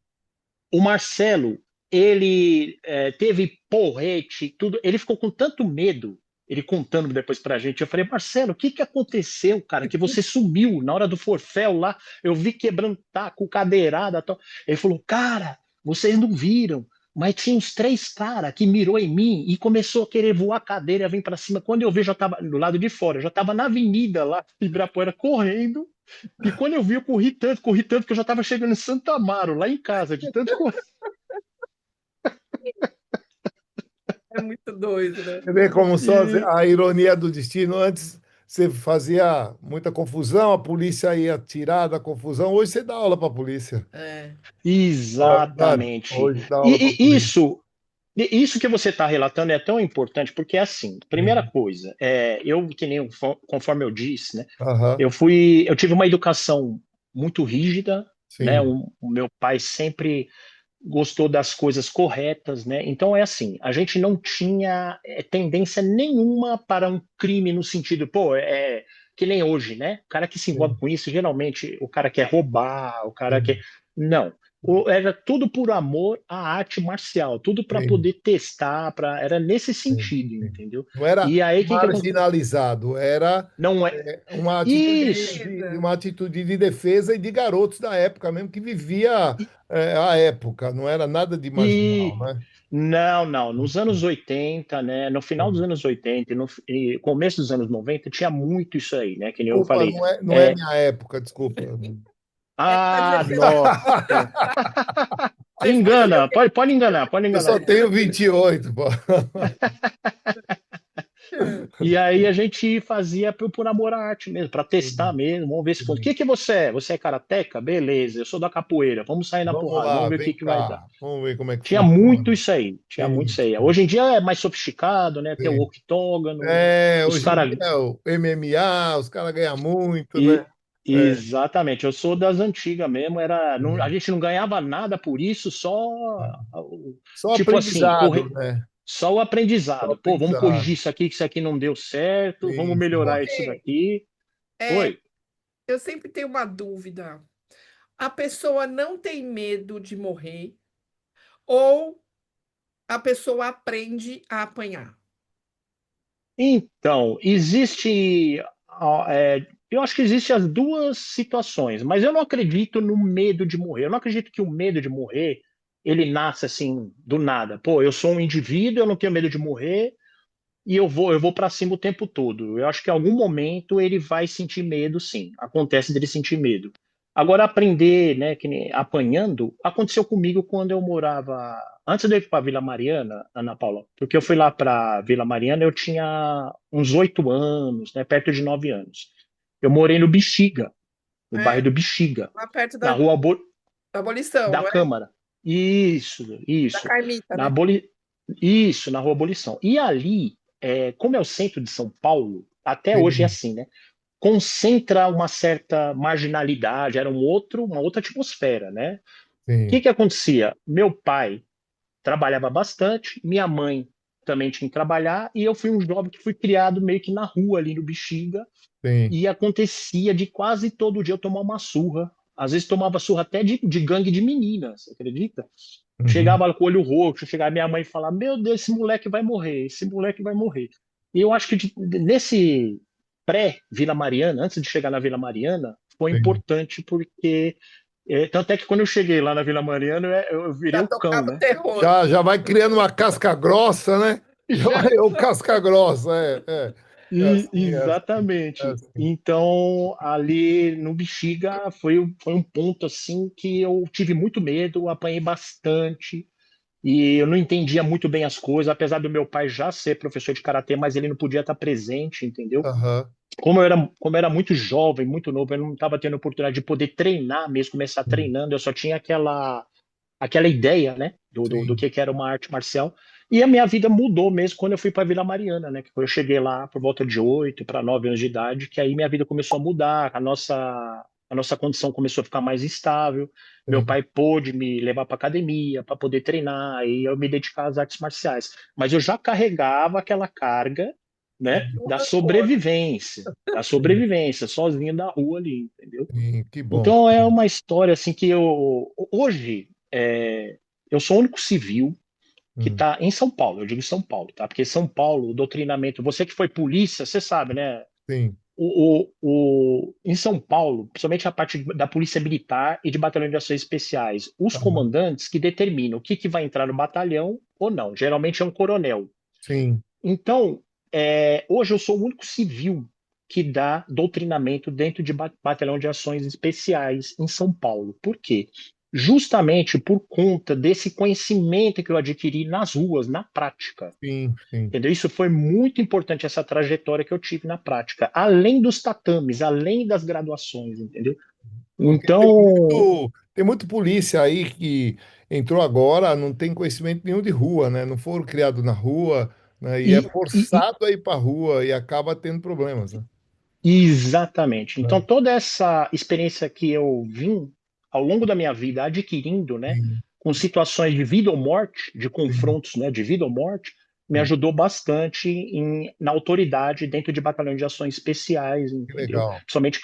O Marcelo, ele teve porrete, tudo. Ele ficou com tanto medo, ele contando depois pra gente. Eu falei, Marcelo, o que que aconteceu, cara? Que você sumiu na hora do forféu lá. Eu vi quebrando taco, cadeirada, tal. Ele falou, cara, vocês não viram. Mas tinha uns 3 caras que mirou em mim e começou a querer voar a cadeira e vir pra cima. Quando eu vi, já tava do lado de fora, já tava na avenida lá, Ibirapuera, correndo. E quando eu vi, eu corri tanto que eu já tava chegando em Santa Amaro, lá em casa, de tanto correr. É muito doido, né? Você vê como só E, a ironia do destino. Antes você fazia muita confusão, a polícia ia tirar da confusão. Hoje você dá aula para a polícia. É. Fala a verdade. exatamente. Hoje dá aula para a polícia. Isso que você está relatando é tão importante porque, assim, primeira Sim. coisa, que nem conforme eu disse, né, Aham, eu tive uma educação muito rígida, né, sim, o meu pai sempre gostou das coisas corretas, né, então é assim, a gente não tinha tendência nenhuma para um crime no sentido, pô, que nem hoje, né, o cara que se envolve sim, com isso, geralmente o cara quer roubar, o cara quer... sim, Não. Era tudo por amor à arte marcial, tudo para sim, poder testar, era nesse sim, sentido, sim. entendeu? Não era E aí, o que que acontece? marginalizado, era Não é uma atitude isso. Beleza. uma atitude de defesa e de garotos da época mesmo, que vivia a época. Não era nada de marginal, E né? não, não, nos anos 80, né, no final dos anos 80 e começo dos anos 90 tinha muito isso aí, né, que nem eu Desculpa, falei. não é É, minha época, desculpa. Pode ver ah, que nossa. você faz Engana, pode enganar, pode Eu enganar. só tenho 28, pô. E aí a gente fazia por amor à arte mesmo, para testar Sim, mesmo, vamos ver se funciona. O sim. que que você é? Você é karateca? Beleza, eu sou da capoeira, vamos sair na Vamos porrada, vamos lá, ver o que vem que vai dar. cá. Vamos ver como é que Tinha muito funciona. isso aí, tinha muito isso Isso. aí. Hoje em dia é mais sofisticado, né? Tem o Sim. octógono, É, os hoje em dia caras. é o MMA, os caras ganham muito, né? E, É, exatamente, eu sou das antigas mesmo, a sim, gente não ganhava nada por isso, só sim. Só tipo assim, aprendizado, né? só o Só aprendizado. Pô, vamos corrigir aprendizado. isso aqui, que isso aqui não deu certo, vamos Sim, sim. melhorar isso Porque daqui. é, Oi. eu sempre tenho uma dúvida. A pessoa não tem medo de morrer ou a pessoa aprende a apanhar? Então, eu acho que existe as duas situações, mas eu não acredito no medo de morrer. Eu não acredito que o medo de morrer ele nasce assim do nada. Pô, eu sou um indivíduo, eu não tenho medo de morrer e eu vou para cima o tempo todo. Eu acho que em algum momento ele vai sentir medo, sim. Acontece dele sentir medo. Agora, aprender, né, que apanhando, aconteceu comigo quando eu morava. Antes de eu ir para Vila Mariana, Ana Paula, porque eu fui lá para Vila Mariana, eu tinha uns 8 anos, né, perto de 9 anos. Eu morei no Bexiga, no bairro É, do Bexiga, lá perto na da rua abolição, da não é? Câmara. Isso, Da isso. Carmita, Na né? aboli... Isso, na Rua Abolição. E ali, como é o centro de São Paulo, até hoje é Sim, assim, né? Concentra uma certa marginalidade, era uma outra atmosfera, né? O que sim, que acontecia? Meu pai trabalhava bastante, minha mãe também tinha que trabalhar, e eu fui um jovem que fui criado meio que na rua ali no Bexiga, sim. e acontecia de quase todo dia eu tomar uma surra. Às vezes tomava surra até de gangue de meninas, você acredita? Uhum. Chegava lá com o olho roxo, chegava minha mãe e falava: Meu Deus, esse moleque vai morrer, esse moleque vai morrer. E eu acho que nesse pré-Vila Mariana, antes de chegar na Vila Mariana, foi Sim. importante porque. Tanto é que quando eu cheguei lá na Vila Mariana, eu virei Já o cão, tocava o né? terror. Já vai criando uma casca grossa, né? Já Já. vai, o casca grossa, é assim, é assim, é Exatamente. assim. Então, ali no Bexiga foi um ponto assim que eu tive muito medo, apanhei bastante. E eu não entendia muito bem as coisas, apesar do meu pai já ser professor de karatê, mas ele não podia estar presente, entendeu? Aham. Como eu era muito jovem, muito novo, eu não estava tendo oportunidade de poder treinar mesmo, começar Sim, treinando, eu só tinha aquela ideia, né, do sim. que era uma arte marcial. E a minha vida mudou mesmo quando eu fui para Vila Mariana, né? Que eu cheguei lá por volta de 8 para 9 anos de idade, que aí minha vida começou a mudar, a nossa condição começou a ficar mais estável. Meu Sim. pai pôde me levar para academia para poder treinar e eu me dedicar às artes marciais. Mas eu já carregava aquela carga, né, O da rancor. Sim, sobrevivência, sozinho da rua ali, entendeu? sim, que bom. Então é uma história assim que hoje eu sou o único civil que Hum, está em São Paulo. Eu digo São Paulo, tá? Porque São Paulo, o doutrinamento. Você que foi polícia, você sabe, né? sim, Em São Paulo, principalmente a parte da polícia militar e de batalhão de ações especiais, os aham, comandantes que determinam o que que vai entrar no batalhão ou não. Geralmente é um coronel. sim, Então, hoje eu sou o único civil que dá doutrinamento dentro de batalhão de ações especiais em São Paulo. Por quê? Justamente por conta desse conhecimento que eu adquiri nas ruas, na prática. sim, sim. Entendeu? Isso foi muito importante, essa trajetória que eu tive na prática, além dos tatames, além das graduações, entendeu? Porque Então, tem muito polícia aí que entrou agora, não tem conhecimento nenhum de rua, né? Não foram criados na rua, né? E é e, e, forçado a ir para rua e acaba tendo problemas, né? exatamente. Então, É, toda essa experiência que eu vim ao longo da minha vida adquirindo, né, sim, com situações de vida ou morte, de sim, confrontos, né, de vida ou morte, me sim. ajudou bastante na autoridade dentro de batalhões de ações especiais, Que entendeu? legal. Principalmente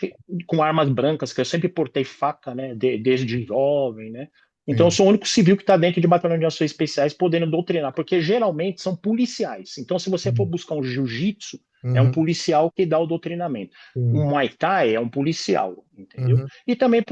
com armas brancas, que eu sempre portei faca, né, desde jovem, né? Então, eu Sim. sou o único civil que está dentro de batalhão de ações especiais podendo doutrinar, porque geralmente são policiais. Então, se você for Sim. buscar um jiu-jitsu, é um Uhum, policial que dá o doutrinamento. sim. Um Muay Thai é um policial, entendeu? Uhum, E também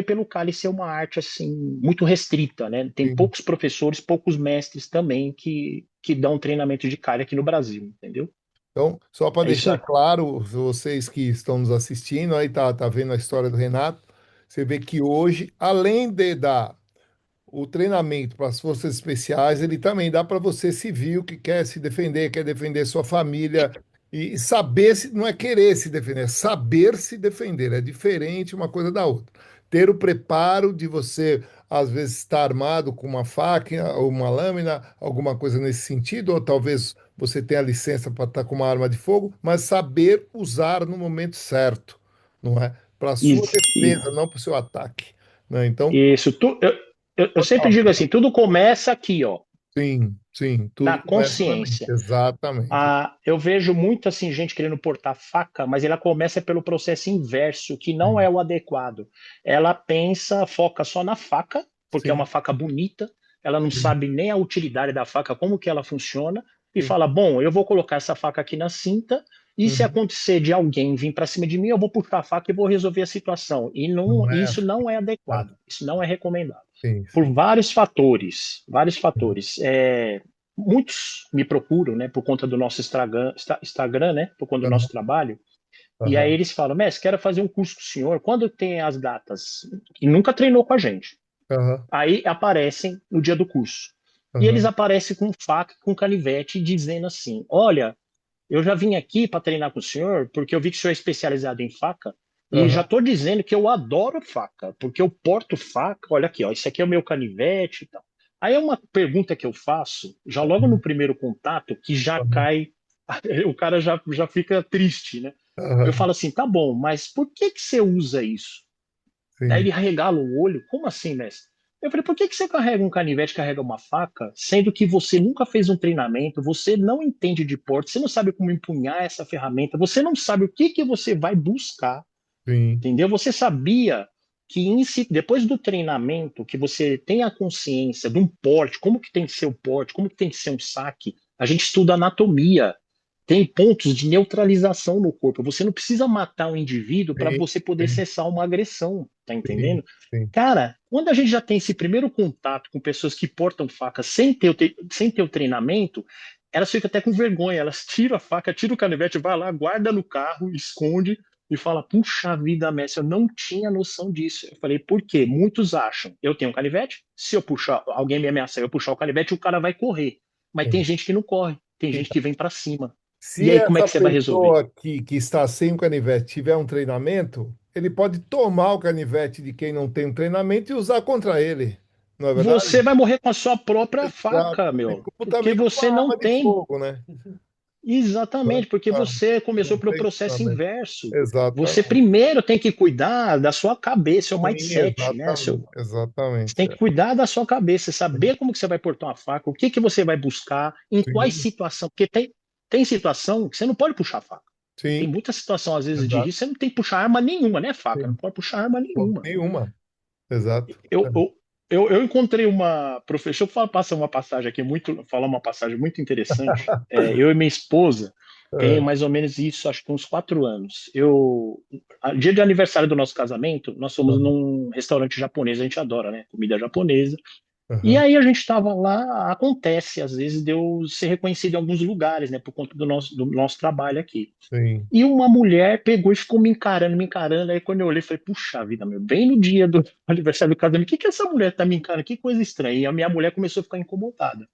pelo Kali ser uma arte assim muito restrita, né? Tem sim. poucos professores, poucos mestres também que dão treinamento de Kali aqui no Brasil, entendeu? Então, só para É isso deixar aí. claro, vocês que estão nos assistindo, aí tá vendo a história do Renato, você vê que hoje, além de dar o treinamento para as forças especiais, ele também dá para você civil que quer se defender, quer defender sua família e saber se não é querer se defender, é saber se defender. É diferente uma coisa da outra. Ter o preparo de você, às vezes, estar armado com uma faca ou uma lâmina, alguma coisa nesse sentido, ou talvez você tenha licença para estar com uma arma de fogo, mas saber usar no momento certo, não é? Para a sua Isso, defesa, não para o seu ataque, né? Então, isso. Eu pode sempre falar. digo assim, tudo começa aqui, ó, Sim, sim, na tudo começa na mente. consciência. Exatamente. Eu vejo muito assim gente querendo portar faca, mas ela começa pelo processo inverso, que não Sim, é o adequado. Ela pensa, foca só na faca, porque é uma sim, faca bonita, ela não sim, sabe nem a utilidade da faca, como que ela funciona, e sim. fala: bom, eu vou colocar essa faca aqui na cinta, e se Uhum. acontecer de alguém vir para cima de mim, eu vou puxar a faca e vou resolver a situação. E não, Não é isso assim. não é É, adequado, isso não é recomendado sim, por sim. vários fatores, vários Sim. fatores. Muitos me procuram, né, por conta do nosso Instagram, né, por conta do Aham, nosso trabalho, e aí aham, eles falam: mestre, quero fazer um curso com o senhor, quando tem as datas? E nunca treinou com a gente. aham, Aí aparecem no dia do curso. E eles aham, aparecem com faca, com canivete, dizendo assim: olha, eu já vim aqui para treinar com o senhor, porque eu vi que o senhor é especializado em faca, e já aham. estou dizendo que eu adoro faca, porque eu porto faca, olha aqui, ó, esse aqui é o meu canivete e tal. Aí é uma pergunta que eu faço, já logo no primeiro contato, que já Aham, cai, o cara já fica triste, né? Eu aham, falo assim: tá bom, mas por que que você usa isso? Daí sim, ele arregala o olho. Como assim, mestre? Eu falei: por que que você carrega um canivete, carrega uma faca, sendo que você nunca fez um treinamento, você não entende de porte, você não sabe como empunhar essa ferramenta, você não sabe o que que você vai buscar, sim, entendeu? Você sabia que depois do treinamento, que você tem a consciência de um porte, como que tem que ser o porte, como que tem que ser um saque, a gente estuda anatomia, tem pontos de neutralização no corpo. Você não precisa matar o indivíduo para sim, você poder sim, cessar uma agressão, tá sim, entendendo? sim. Cara, quando a gente já tem esse primeiro contato com pessoas que portam faca sem ter o treinamento, elas ficam até com vergonha, elas tiram a faca, tiram o canivete, vai lá, guarda no carro, esconde e fala: puxa vida, Messi, eu não tinha noção disso. Eu falei: por quê? Muitos acham, eu tenho um canivete, se eu puxar, alguém me ameaçar, eu puxar o canivete, o cara vai correr. Mas tem Sim. gente que não corre, tem gente Então, que vem para cima. E se aí, como é essa que você vai resolver? pessoa que está sem o canivete tiver um treinamento, ele pode tomar o canivete de quem não tem um treinamento e usar contra ele, não é Você verdade? vai morrer com a sua própria Exato. faca, E meu, como porque também com você uma não arma de tem. fogo, né? Exatamente, porque Ah, você começou não pelo tem processo treinamento. inverso. Você Exatamente. primeiro tem que cuidar da sua cabeça, seu Sim, mindset, né? exatamente. Você tem Exatamente. que cuidar da sua cabeça, saber como que você vai portar uma faca, o que que você vai buscar, em quais Sim, situações, porque tem situação que você não pode puxar a faca. Tem sim, muita situação, às vezes, de exato. risco, você não tem que puxar arma nenhuma, né, faca? Não Sim. pode puxar arma Bom, nenhuma. nenhuma. Exato. Eu, eu, eu encontrei uma professora, deixa eu passar uma passagem aqui, falar uma passagem muito interessante. Eu e minha esposa tem É. mais ou menos isso, acho que uns 4 anos. Dia de aniversário do nosso casamento, nós fomos Aham, num restaurante japonês, a gente adora, né? Comida japonesa. E aham, aí a gente estava lá, acontece às vezes de eu ser reconhecido em alguns lugares, né? Por conta do nosso trabalho aqui. sim. E uma mulher pegou e ficou me encarando. Aí quando eu olhei, falei: puxa vida, meu, bem no dia do aniversário do casamento, o que que essa mulher tá me encarando? Que coisa estranha. E a minha mulher começou a ficar incomodada.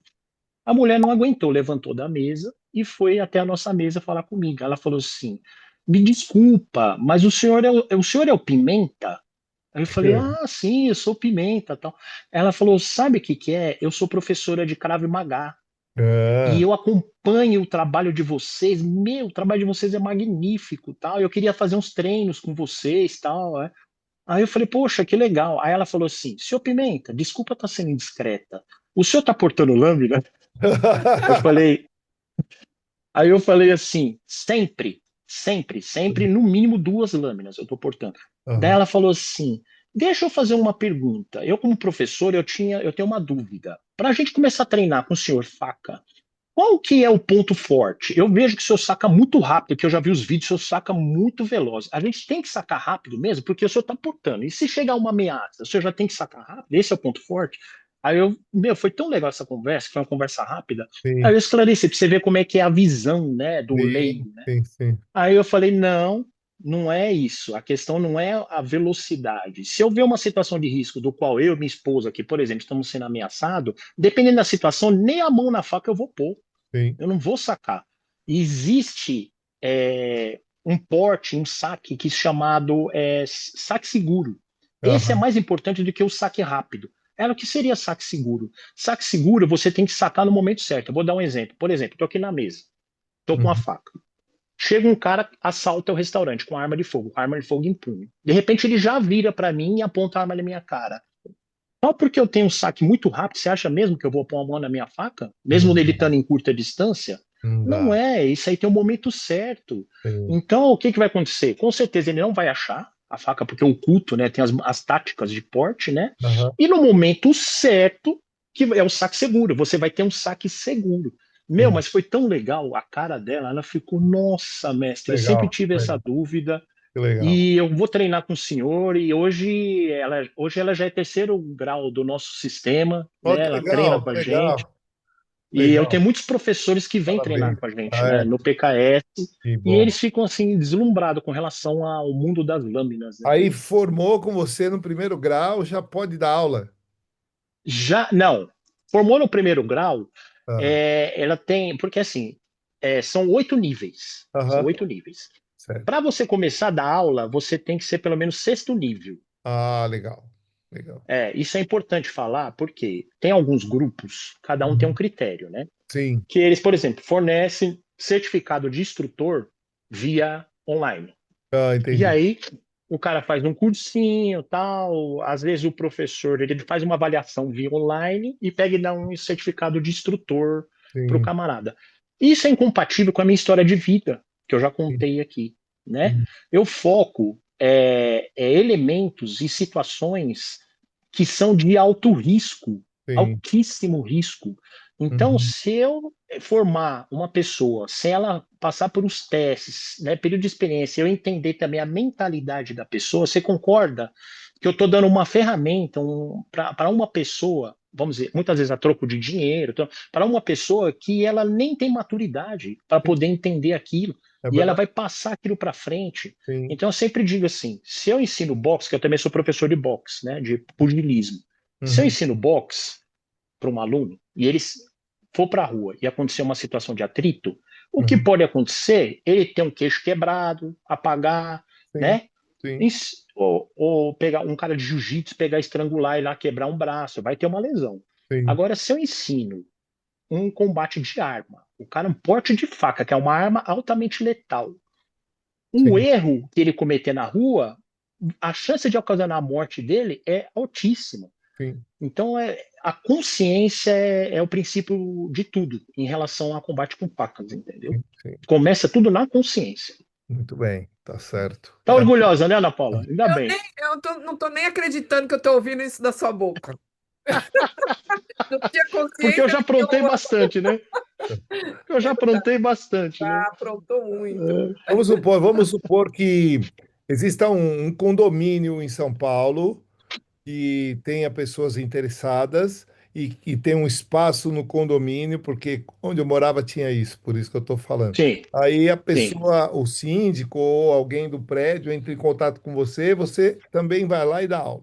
A mulher não aguentou, levantou da mesa e foi até a nossa mesa falar comigo. Ela falou assim: me desculpa, mas o senhor é o Pimenta? Aí eu falei: ah, sim, eu sou Pimenta, tal. Ela falou: sabe o que que é? Eu sou professora de Krav Maga. E É. eu acompanho o trabalho de vocês. Meu, o trabalho de vocês é magnífico, tal. Eu queria fazer uns treinos com vocês, tal. Aí eu falei: poxa, que legal. Aí ela falou assim: senhor Pimenta, desculpa estar sendo indiscreta. O senhor está portando lâmina? Eu falei, aí eu falei assim: sempre, sempre, sempre, no mínimo 2 lâminas eu estou portando. Daí Aham, ela falou assim: deixa eu fazer uma pergunta. Eu, como professor, eu tenho uma dúvida. Para a gente começar a treinar com o senhor faca, qual que é o ponto forte? Eu vejo que o senhor saca muito rápido, que eu já vi os vídeos, o senhor saca muito veloz. A gente tem que sacar rápido mesmo, porque o senhor está portando. E se chegar uma ameaça, o senhor já tem que sacar rápido? Esse é o ponto forte? Foi tão legal essa conversa, foi uma conversa rápida. Aí sim, eu esclareci, para você ver como é que é a visão, né, do sim, leigo, né? sim, sim. Aí eu falei: não, não é isso. A questão não é a velocidade. Se eu ver uma situação de risco do qual eu e minha esposa aqui, por exemplo, estamos sendo ameaçados, dependendo da situação, nem a mão na faca eu vou pôr. Sim. Eu não vou sacar. Existe um porte, um saque que é chamado saque seguro. Esse é Aham. mais importante do que o saque rápido. Era o que seria saque seguro? Saque seguro você tem que sacar no momento certo. Eu vou dar um exemplo. Por exemplo, estou aqui na mesa, estou com uma Uhum. faca. Chega um cara, assalta o restaurante com arma de fogo em punho. De repente ele já vira para mim e aponta a arma na minha cara. Só porque eu tenho um saque muito rápido, você acha mesmo que eu vou pôr a mão na minha faca? Não Mesmo ele dá. estando em curta distância? Não Não dá. é, isso aí tem um momento certo. Sim. Então, o que que vai acontecer? Com certeza ele não vai achar a faca, porque o oculto, né, tem as táticas de porte, né? Aham. E no momento certo, que é o saque seguro, você vai ter um saque seguro. Meu, Sim. mas foi tão legal a cara dela, ela ficou, nossa, mestre, eu sempre Legal. tive essa Legal. dúvida. Que legal. E eu vou treinar com o senhor, e hoje ela já é terceiro grau do nosso sistema, Ó, né? que Ela treina legal, com que a gente. legal. E eu tenho Legal. muitos professores que vêm treinar Parabéns. com a gente, Ah, né? é, No PKS, que e bom. eles ficam assim deslumbrados com relação ao mundo das lâminas, né? Aí formou com você no primeiro grau, já pode dar aula. Já, não, formou no primeiro grau, Ah, ela tem, porque assim, são 8 níveis, são aham, 8 níveis. certo. Para você começar a dar aula, você tem que ser pelo menos sexto nível. Ah, legal. Legal. Isso é importante falar porque tem alguns grupos, cada um tem um Uhum. critério, né? Sim. Que eles, por exemplo, fornecem certificado de instrutor via online. Ah, E entendi. aí o cara faz um cursinho, tal, às vezes o professor ele faz uma avaliação via online e pega e dá um certificado de instrutor para o Sim. camarada. Isso é incompatível com a minha história de vida, que eu já Sim. contei aqui, né? Sim. Eu foco elementos e situações que são de alto risco, Sim. altíssimo risco. Então, Uhum. se eu formar uma pessoa, se ela passar por os testes, né, período de experiência, eu entender também a mentalidade da pessoa, você concorda que eu estou dando uma ferramenta para uma pessoa, vamos dizer, muitas vezes a troco de dinheiro, então, para uma pessoa que ela nem tem maturidade para Sim, poder entender aquilo, é e ela verdade. vai passar aquilo para frente. Sim. Então, eu sempre digo assim: se eu ensino boxe, que eu também sou professor de boxe, né, de pugilismo, se eu Uhum. ensino boxe para um aluno e ele for para a rua e acontecer uma situação de atrito, o que Uhum. pode acontecer? Ele ter um queixo quebrado, apagar, Sim. né? Sim. Ou pegar um cara de jiu-jitsu, pegar, estrangular e lá quebrar um braço, vai ter uma lesão. Sim. Agora, se eu ensino um combate de arma, o cara um porte de faca, que é uma arma altamente letal, um Sim. erro que ele cometer na rua, a chance de ocasionar a morte dele é altíssima. Sim. Então, a consciência é o princípio de tudo em relação a combate com facas, entendeu? Sim. Sim. Começa tudo na consciência. Muito bem, tá certo. Tá orgulhosa, né, Ana Paula? Ainda bem. Não tô nem acreditando que eu tô ouvindo isso da sua boca. Não tinha Porque eu consciência já aprontei nenhuma. bastante, né? Eu já aprontei bastante, né? Ah, aprontou muito. Vamos supor que exista um condomínio em São Paulo que tenha pessoas interessadas e tem um espaço no condomínio, porque onde eu morava tinha isso, por isso que eu estou falando. Sim, Aí a sim. pessoa, o síndico ou alguém do prédio entra em contato com você, você também vai lá e dá aula.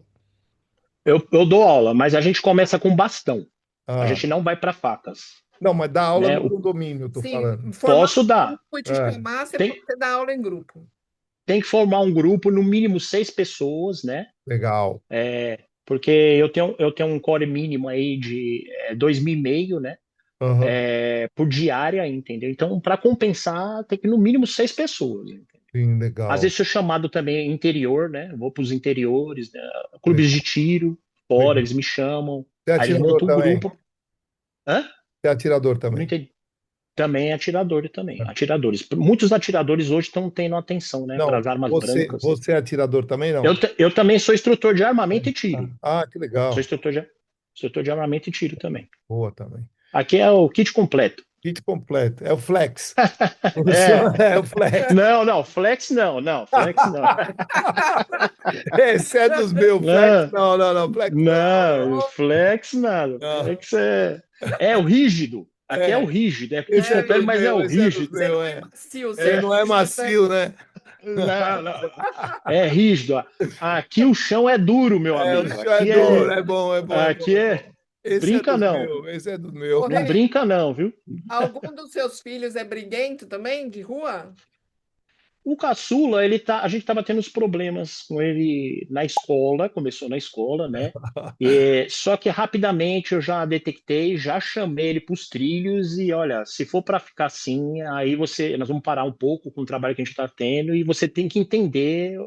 Eu dou aula, mas a gente começa com bastão. A Ah, gente não vai para facas, não, mas dá aula né? no condomínio, eu estou Se falando. formar Posso um dar. grupo e te É, chamar, Tem, você dá aula em grupo. tem que formar um grupo, no mínimo 6 pessoas, né? legal. Porque eu tenho um core mínimo aí de 2.500, né? Aham, Por diária, entendeu? Então, para compensar, tem que no mínimo 6 pessoas. Entendeu? sim, Às legal. vezes sou chamado também interior, né? Eu vou para os interiores, né? Clubes Legal, de tiro, fora, legal. eles me chamam, Você é aí eles atirador montam um também? grupo. Hã? Você é atirador Não também? entendi. Também é atirador também. É. Atiradores. Muitos atiradores hoje estão tendo atenção, né? Para Não, as armas você, brancas. você é atirador também, Eu, não? ta- eu também sou instrutor de armamento e Ah, tiro. que Sou legal. instrutor de armamento e tiro também. Boa também. Aqui é o kit completo. Kit completo. É o flex. O seu É. é o flex. Não, não, flex não, não, flex não. Esse é dos meus. Flex, Não, não, não, não. Flex não. não, flex nada. Não. Flex é o rígido. Aqui é o É, rígido. É kit esse é completo, dos mas é o meus, esse é dos rígido. Você meus, não é é. macio, você Ele é não é rígido, né? macio, né? Não, não. É rígido. Aqui o chão é duro, meu É, o amigo. senhor é duro, é bom, é bom, é bom, Aqui é é, bom. Esse é brinca dos não. meus, esse é dos Ô, meus. Não Rei, brinca não, viu? algum dos seus filhos é briguento também, de rua? O caçula, a gente estava tendo uns problemas com ele na escola, começou na escola, né? Só que rapidamente eu já detectei, já chamei ele para os trilhos e olha, se for para ficar assim, nós vamos parar um pouco com o trabalho que a gente está tendo e você tem que entender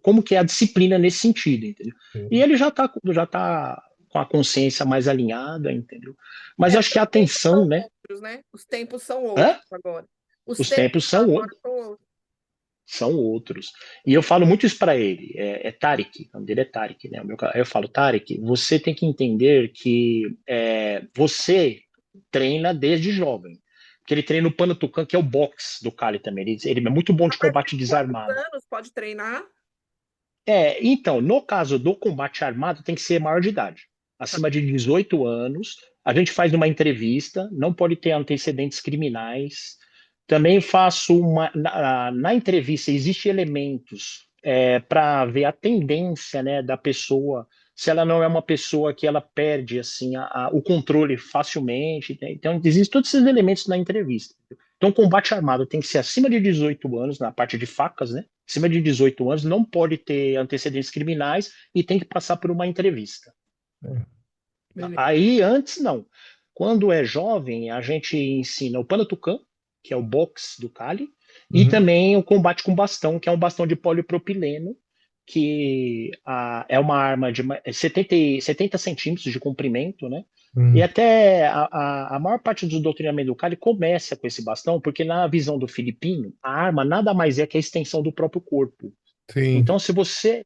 como que é a disciplina nesse sentido, entendeu? E Sim. ele já tá com a consciência mais alinhada, entendeu? Mas É, eu porque acho que a os tempos atenção, são né? outros, né? Os tempos são outros Hã? agora. Os Os tempos tempos agora são outros. são outros. E eu falo muito isso para ele. É Tarek, o nome dele é Tarek, né? Eu falo, Tarek, você tem que entender que você treina desde jovem. Porque ele treina no Panatucan, que é o boxe do Cali também. Ele é muito bom A de partir combate de quantos desarmado. anos pode treinar? Então, no caso do combate armado, tem que ser maior de idade. Acima de 18 anos. A gente faz uma entrevista, não pode ter antecedentes criminais. Também faço na entrevista, existem elementos para ver a tendência, né, da pessoa, se ela não é uma pessoa que ela perde assim, o controle facilmente. Né? Então, existem todos esses elementos na entrevista. Então, o combate armado tem que ser acima de 18 anos, na parte de facas, né? Acima de 18 anos, não pode ter antecedentes criminais e tem que passar por uma entrevista. É. Beleza. Aí, antes, não. Quando é jovem, a gente ensina o Panatucan, que é o boxe do Cali, e Uhum. também o combate com bastão, que é um bastão de polipropileno, que é uma arma de 70 centímetros de comprimento, né? E Uhum. até a maior parte do doutrinamento do Cali começa com esse bastão, porque na visão do filipino, a arma nada mais é que a extensão do próprio corpo. Sim. Então, se você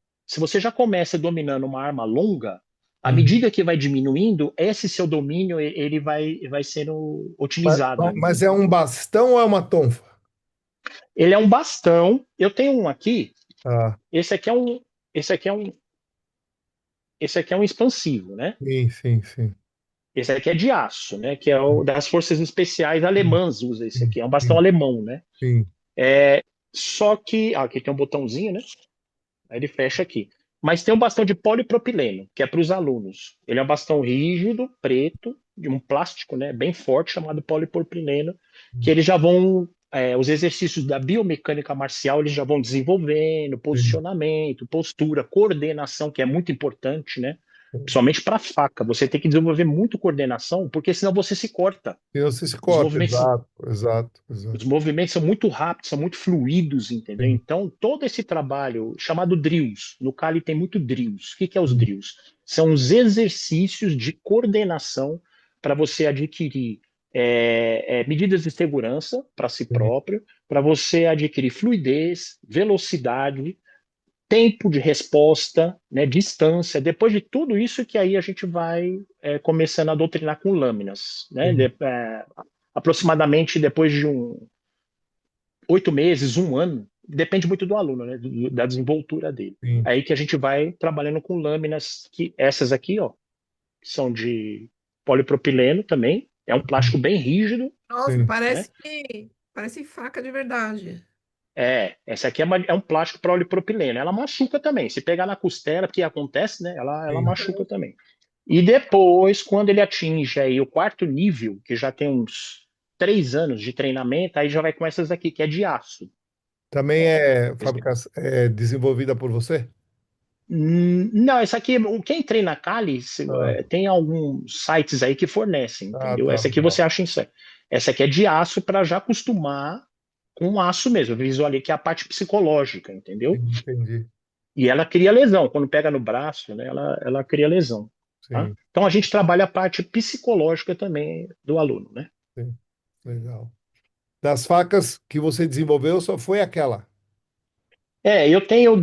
já começa dominando uma arma longa, à Uhum. medida que vai diminuindo, esse seu domínio ele vai sendo Mas, otimizado. mas é um bastão ou é uma tonfa? Ele é um bastão. Eu tenho um aqui. Ah, Esse aqui é um, esse aqui é um, esse aqui é um expansivo, né? sim, sim, sim. Esse aqui é de aço, né? Que é o das forças especiais alemãs usa esse Sim, aqui. É um bastão sim, alemão, né? sim. Só que aqui tem um botãozinho, né? Aí ele fecha aqui. Mas tem um bastão de polipropileno, que é para os alunos. Ele é um bastão rígido, preto, de um plástico, né, bem forte, chamado polipropileno, que eles já vão, os exercícios da biomecânica marcial, eles já vão desenvolvendo, Sim, posicionamento, postura, coordenação, que é muito importante, né? sim. Principalmente para faca. Você tem que desenvolver muito coordenação, porque senão você se corta. E você se Os corta, movimentos exato, exato, os exato. movimentos são muito rápidos, são muito fluidos, entendeu? Sim, Então, todo esse trabalho chamado drills, no Kali tem muito drills. O que que é os sim, drills? São os exercícios de coordenação para você adquirir medidas de segurança para si sim. próprio, para você adquirir fluidez, velocidade, tempo de resposta, né, distância. Depois de tudo isso que aí a gente vai começando a doutrinar com lâminas, né? Sim, Aproximadamente depois de 8 meses, um ano, depende muito do aluno, né, da desenvoltura dele. sim. Aí que a gente vai trabalhando com lâminas, que essas aqui, ó, que são de polipropileno também, é um plástico bem rígido, Nossa, Sim. né? parece faca de verdade. Essa aqui é um plástico polipropileno. Ela machuca também. Se pegar na costela, porque acontece, né? Ela Sim. machuca também. E depois, quando ele atinge aí o quarto nível, que já tem uns 3 anos de treinamento, aí já vai com essas aqui, que é de aço. Também Ó. é desenvolvida por você? Não, essa aqui, quem treina Kali, Ah, tem alguns sites aí que fornecem, entendeu? tá, Essa aqui você legal. acha isso aí. Essa aqui é de aço para já acostumar com aço mesmo. Visualizar que é a parte psicológica, entendeu? Sim, entendi. E ela cria lesão. Quando pega no braço, né, ela cria lesão. Tá? Sim, Então a gente trabalha a parte psicológica também do aluno, né? sim, legal. Das facas que você desenvolveu, só foi aquela. Eu tenho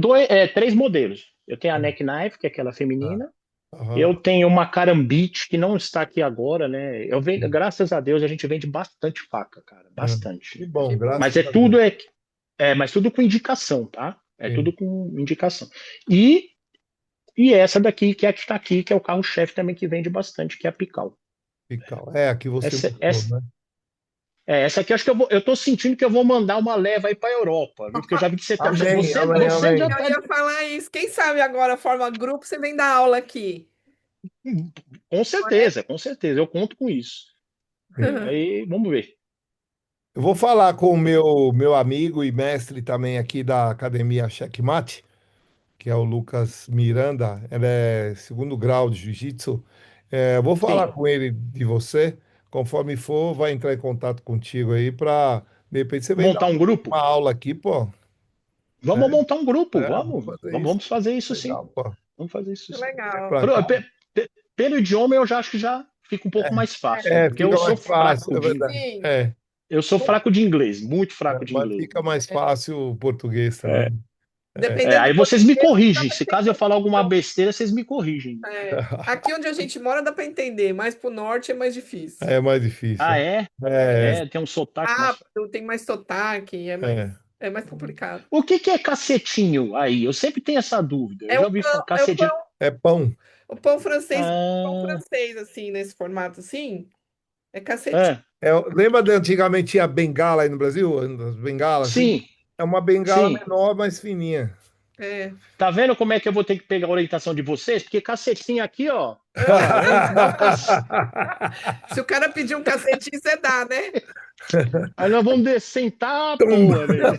três modelos. Eu tenho a neck knife, que é aquela Ah, feminina. aham. Eu tenho uma carambite que não está aqui agora, né? Graças a Deus a gente vende bastante faca, cara, Ah, bastante. que bom, Que bom. Mas graças a Deus. mas tudo com indicação, tá? É tudo Sim, com indicação. E, e essa daqui que é a que está aqui, que é o carro-chefe também que vende bastante, que é a Pical. Pical. É, a que você Essa, mostrou, essa, né? Essa aqui eu acho que eu tô sentindo que eu vou mandar uma leva aí para Europa, viu? Porque eu já vi que você tá, Amém, amém, você já amém. Eu tá ia falar isso. Quem sabe agora forma grupo, você vem dar aula aqui. Não é? com certeza, eu conto com isso. Aí, vamos ver. Eu vou falar com o meu amigo e mestre também aqui da Academia Checkmate, que é o Lucas Miranda. Ele é segundo grau de Jiu-Jitsu. Eu vou falar Sim, com ele de você. Conforme for, vai entrar em contato contigo aí para, de repente, você vem dar montar um grupo? uma aula aqui, pô. Vamos montar um grupo, Vamos vamos. fazer isso. Vamos fazer isso sim. Legal, pô. Vamos fazer isso Que sim. Vem legal. pra cá. Pelo idioma eu já acho que já fica um pouco mais fácil, É, porque Fica mais fácil, é verdade. sim. eu sou fraco de inglês, muito fraco de Mas inglês. fica mais fácil o português também. Dependendo Aí do vocês me português, dá corrigem. para Se caso eu entender. falar alguma besteira, vocês me corrigem. Aqui onde a gente mora dá para entender, mas pro norte é mais difícil. É mais difícil. Ah, é? É, É, tem um sotaque mais. Rápido, tem mais sotaque, é. é mais complicado. O que que é cacetinho aí? Eu sempre tenho essa dúvida. Eu É já o ouvi pão, falar cacetinho. É pão. o pão Ah, francês, assim, nesse formato assim, é cacetinho. é. Lembra de antigamente tinha bengala aí no Brasil? As bengalas, assim? Sim, É uma bengala sim. menor, mais fininha. É. Tá vendo como é que eu vou ter que pegar a orientação de vocês? Porque cacetinho aqui, ó, nós tá. Se o cara pedir um cacetinho, você dá, né? Aí nós vamos sentar, Tum. pô, amigo.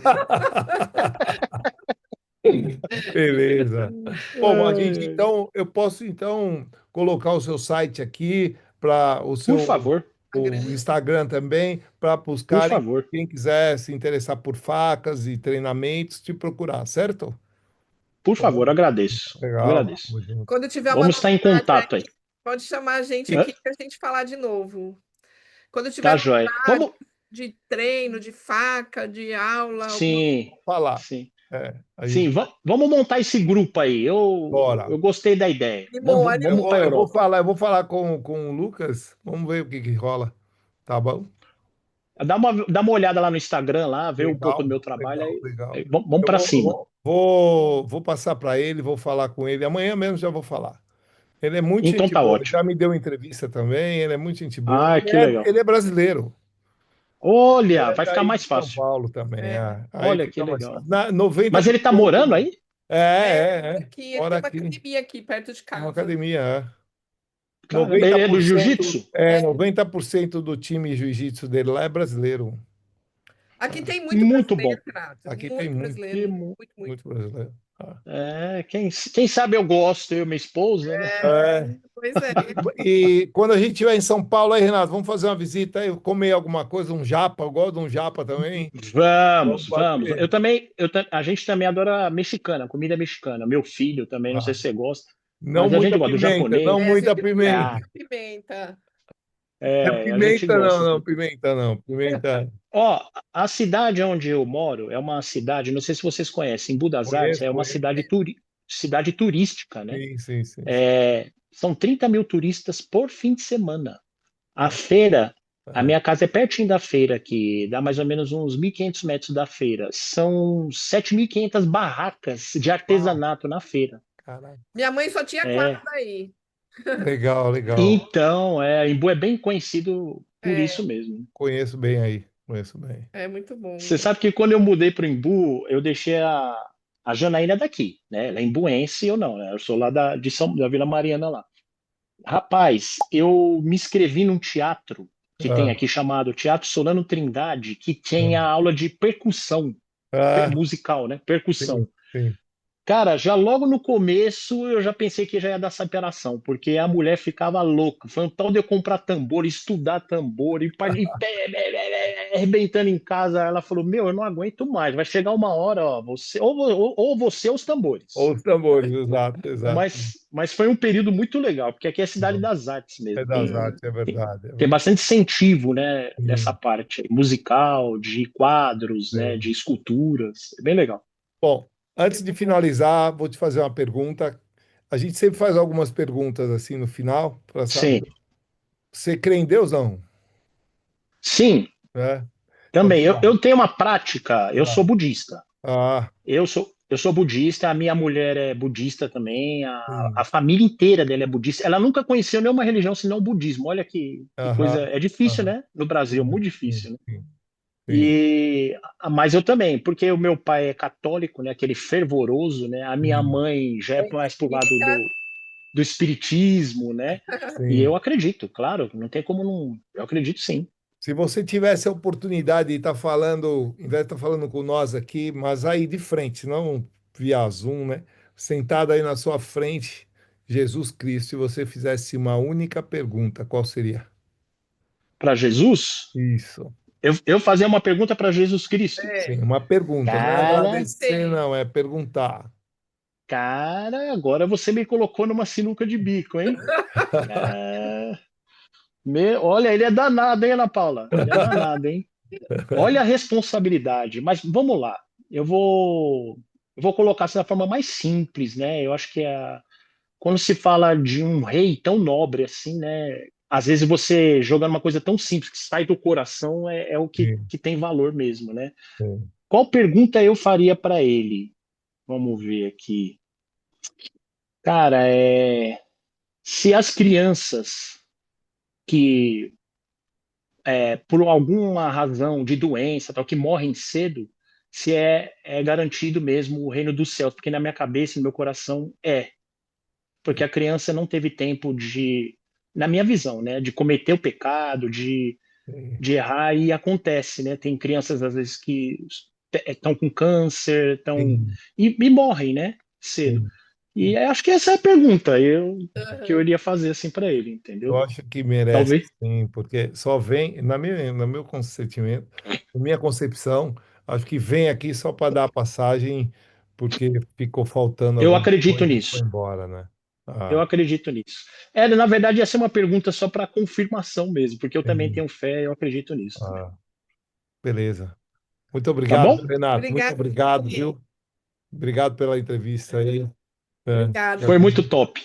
Beleza. Bom, a gente então, eu posso então colocar o seu site aqui para Por favor, o Instagram também, para por buscarem favor, quem quiser se interessar por facas e treinamentos, te procurar, certo? por favor, Bom, agradeço. legal. Agradeço. Tamo junto. Quando tiver uma Vamos estar em novidade contato aí. aí, pode chamar a gente Hã? aqui para a gente falar de novo. Quando Tá tiver joia. novidade de treino, de faca, de aula, alguma Sim, Falar. sim. A Sim, gente vamos montar esse grupo aí. bora. Eu gostei da ideia. animou, Vamos para a Europa. Eu vou falar com o Lucas. Vamos ver o que rola. Tá bom? Dá uma olhada lá no Instagram, lá, ver um pouco Legal, do meu trabalho. legal, Aí legal. vamos para cima. Vou passar para ele, vou falar com ele. Amanhã mesmo já vou falar. Ele é muito Então gente tá boa. ótimo. Já me deu entrevista também. Ele é muito gente boa. Ah, que legal. Ele é brasileiro. Ele Olha, é vai ficar daí de mais São fácil. Paulo também. é. Aí Olha que fica mais legal. fácil. 90%. Mas ele tá morando aí? Aqui, ele Mora tem uma aqui. academia aqui perto de É uma casa. academia. Caramba, ele é do 90%, jiu-jitsu? 90% do time jiu-jitsu dele lá é brasileiro. Aqui tem muito Muito bom. brasileiro, Renato. Aqui tem Muito muito, brasileiro, Que muito, muito. muito brasileiro. quem sabe eu gosto, eu e minha esposa, né? É. Pois é. E quando a gente estiver em São Paulo, aí, Renato, vamos fazer uma visita aí, comer alguma coisa, um japa. Eu gosto de um japa também. Vamos Vamos. bater. A gente também adora mexicana, comida mexicana. Meu filho também, não sei Ah, se você gosta, não mas a gente muita gosta do pimenta, não japonês. A muita gente não gosta pimenta. Ah, de pimenta. a gente Pimenta não, gosta. não, pimenta não. Pimenta, Ó, a cidade onde eu moro é uma cidade, não sei se vocês conhecem, Budas Artes, conheço, é uma conheço. cidade turística, né? Sim, sim, sim. São 30 mil turistas por fim de semana. A feira, a Ah, minha casa é pertinho da feira aqui, dá mais ou menos uns 1.500 metros da feira. São 7.500 barracas de uau, artesanato na feira. caraca. Minha mãe só tinha quatro É, daí. Legal, legal. então, Embu é bem conhecido por É, isso mesmo. Conheço bem aí. Conheço bem. é muito bom. Você sabe que quando eu mudei para o Embu, eu deixei a Janaína daqui, né? Ela é embuense ou não, né? Eu sou lá da Vila Mariana lá. Rapaz, eu me inscrevi num teatro que tem Ah, aqui chamado Teatro Solano Trindade, que tem a ah, aula de percussão ah, musical, né? sim, Percussão. sim. Cara, já logo no começo eu já pensei que já ia dar separação, porque a mulher ficava louca. Foi um tal de eu comprar tambor, estudar tambor arrebentando em casa. Ela falou: Meu, eu não aguento mais. Vai chegar uma hora, ó, ou você ou os tambores. Ou os tambores, exato, exato. Mas foi um período muito legal, porque aqui é a cidade das artes É mesmo. das artes, é verdade. É Tem verdade. bastante incentivo, né, nessa Sim, parte aí, musical, de quadros, né, sim. de esculturas. É bem legal. Bom, antes de finalizar, vou te fazer uma pergunta. A gente sempre faz algumas perguntas assim no final, para Sim, saber. Você crê em Deus, não? sim, É? Então, também. Eu tenho uma prática, eu sou tá. budista. Ah, Eu sou. Eu sou budista, a minha mulher é budista também, a Sim. família inteira dela é budista. Ela nunca conheceu nenhuma religião senão o budismo. Olha que coisa. Aham. É difícil, Aham. né? No Brasil, Sim, muito sim, difícil, né? sim, sim. E, mas eu também, porque o meu pai é católico, né? Aquele fervoroso, né? A minha Sim, mãe já é É mais pro lado espírita. do espiritismo, né? E sim. eu acredito, claro, não tem como não. Eu acredito sim. Se você tivesse a oportunidade de estar falando, em vez de estar falando com nós aqui, mas aí de frente, não via Zoom, né? Sentado aí na sua frente, Jesus Cristo, se você fizesse uma única pergunta, qual seria? Para Jesus, Isso. eu fazer uma pergunta para Jesus Cristo. É, Sim, uma pergunta, não é Cara, agradecer, gostei. não, é perguntar. cara, agora você me colocou numa sinuca de bico, hein? Ah, olha, ele é danado, hein, Ana Paula? Ele é danado, hein? Olha a responsabilidade. Mas vamos lá. Eu vou colocar assim da forma mais simples, né? Eu acho que quando se fala de um rei tão nobre assim, né? Às vezes você jogando uma coisa tão simples que sai do coração é o Sim, que tem valor mesmo, né? sim, Qual pergunta eu faria para ele? Vamos ver aqui. Cara, se as crianças que por alguma razão de doença, tal, que morrem cedo, se é garantido mesmo o reino dos céus, porque na minha cabeça, no meu coração, porque a criança não teve tempo de, na minha visão, né, de cometer o pecado, sim, de errar, e acontece, né, tem crianças às vezes que estão com câncer, sim, e morrem, né, cedo. sim. E acho que essa é a pergunta que eu Aham. iria fazer assim para ele, Eu entendeu? acho que merece, Talvez. sim, porque só vem, no meu consentimento, na minha concepção, acho que vem aqui só para dar a passagem, porque ficou faltando Eu alguma acredito coisa e foi nisso. embora, né? Eu Ah, acredito nisso. Na verdade, ia ser uma pergunta só para confirmação mesmo, porque eu também entendi. tenho fé, eu acredito nisso também. Ah, beleza. Muito Tá obrigado, bom? Renato. Muito Obrigada. obrigado, viu? Obrigado pela entrevista aí. É, Obrigada. Foi muito top.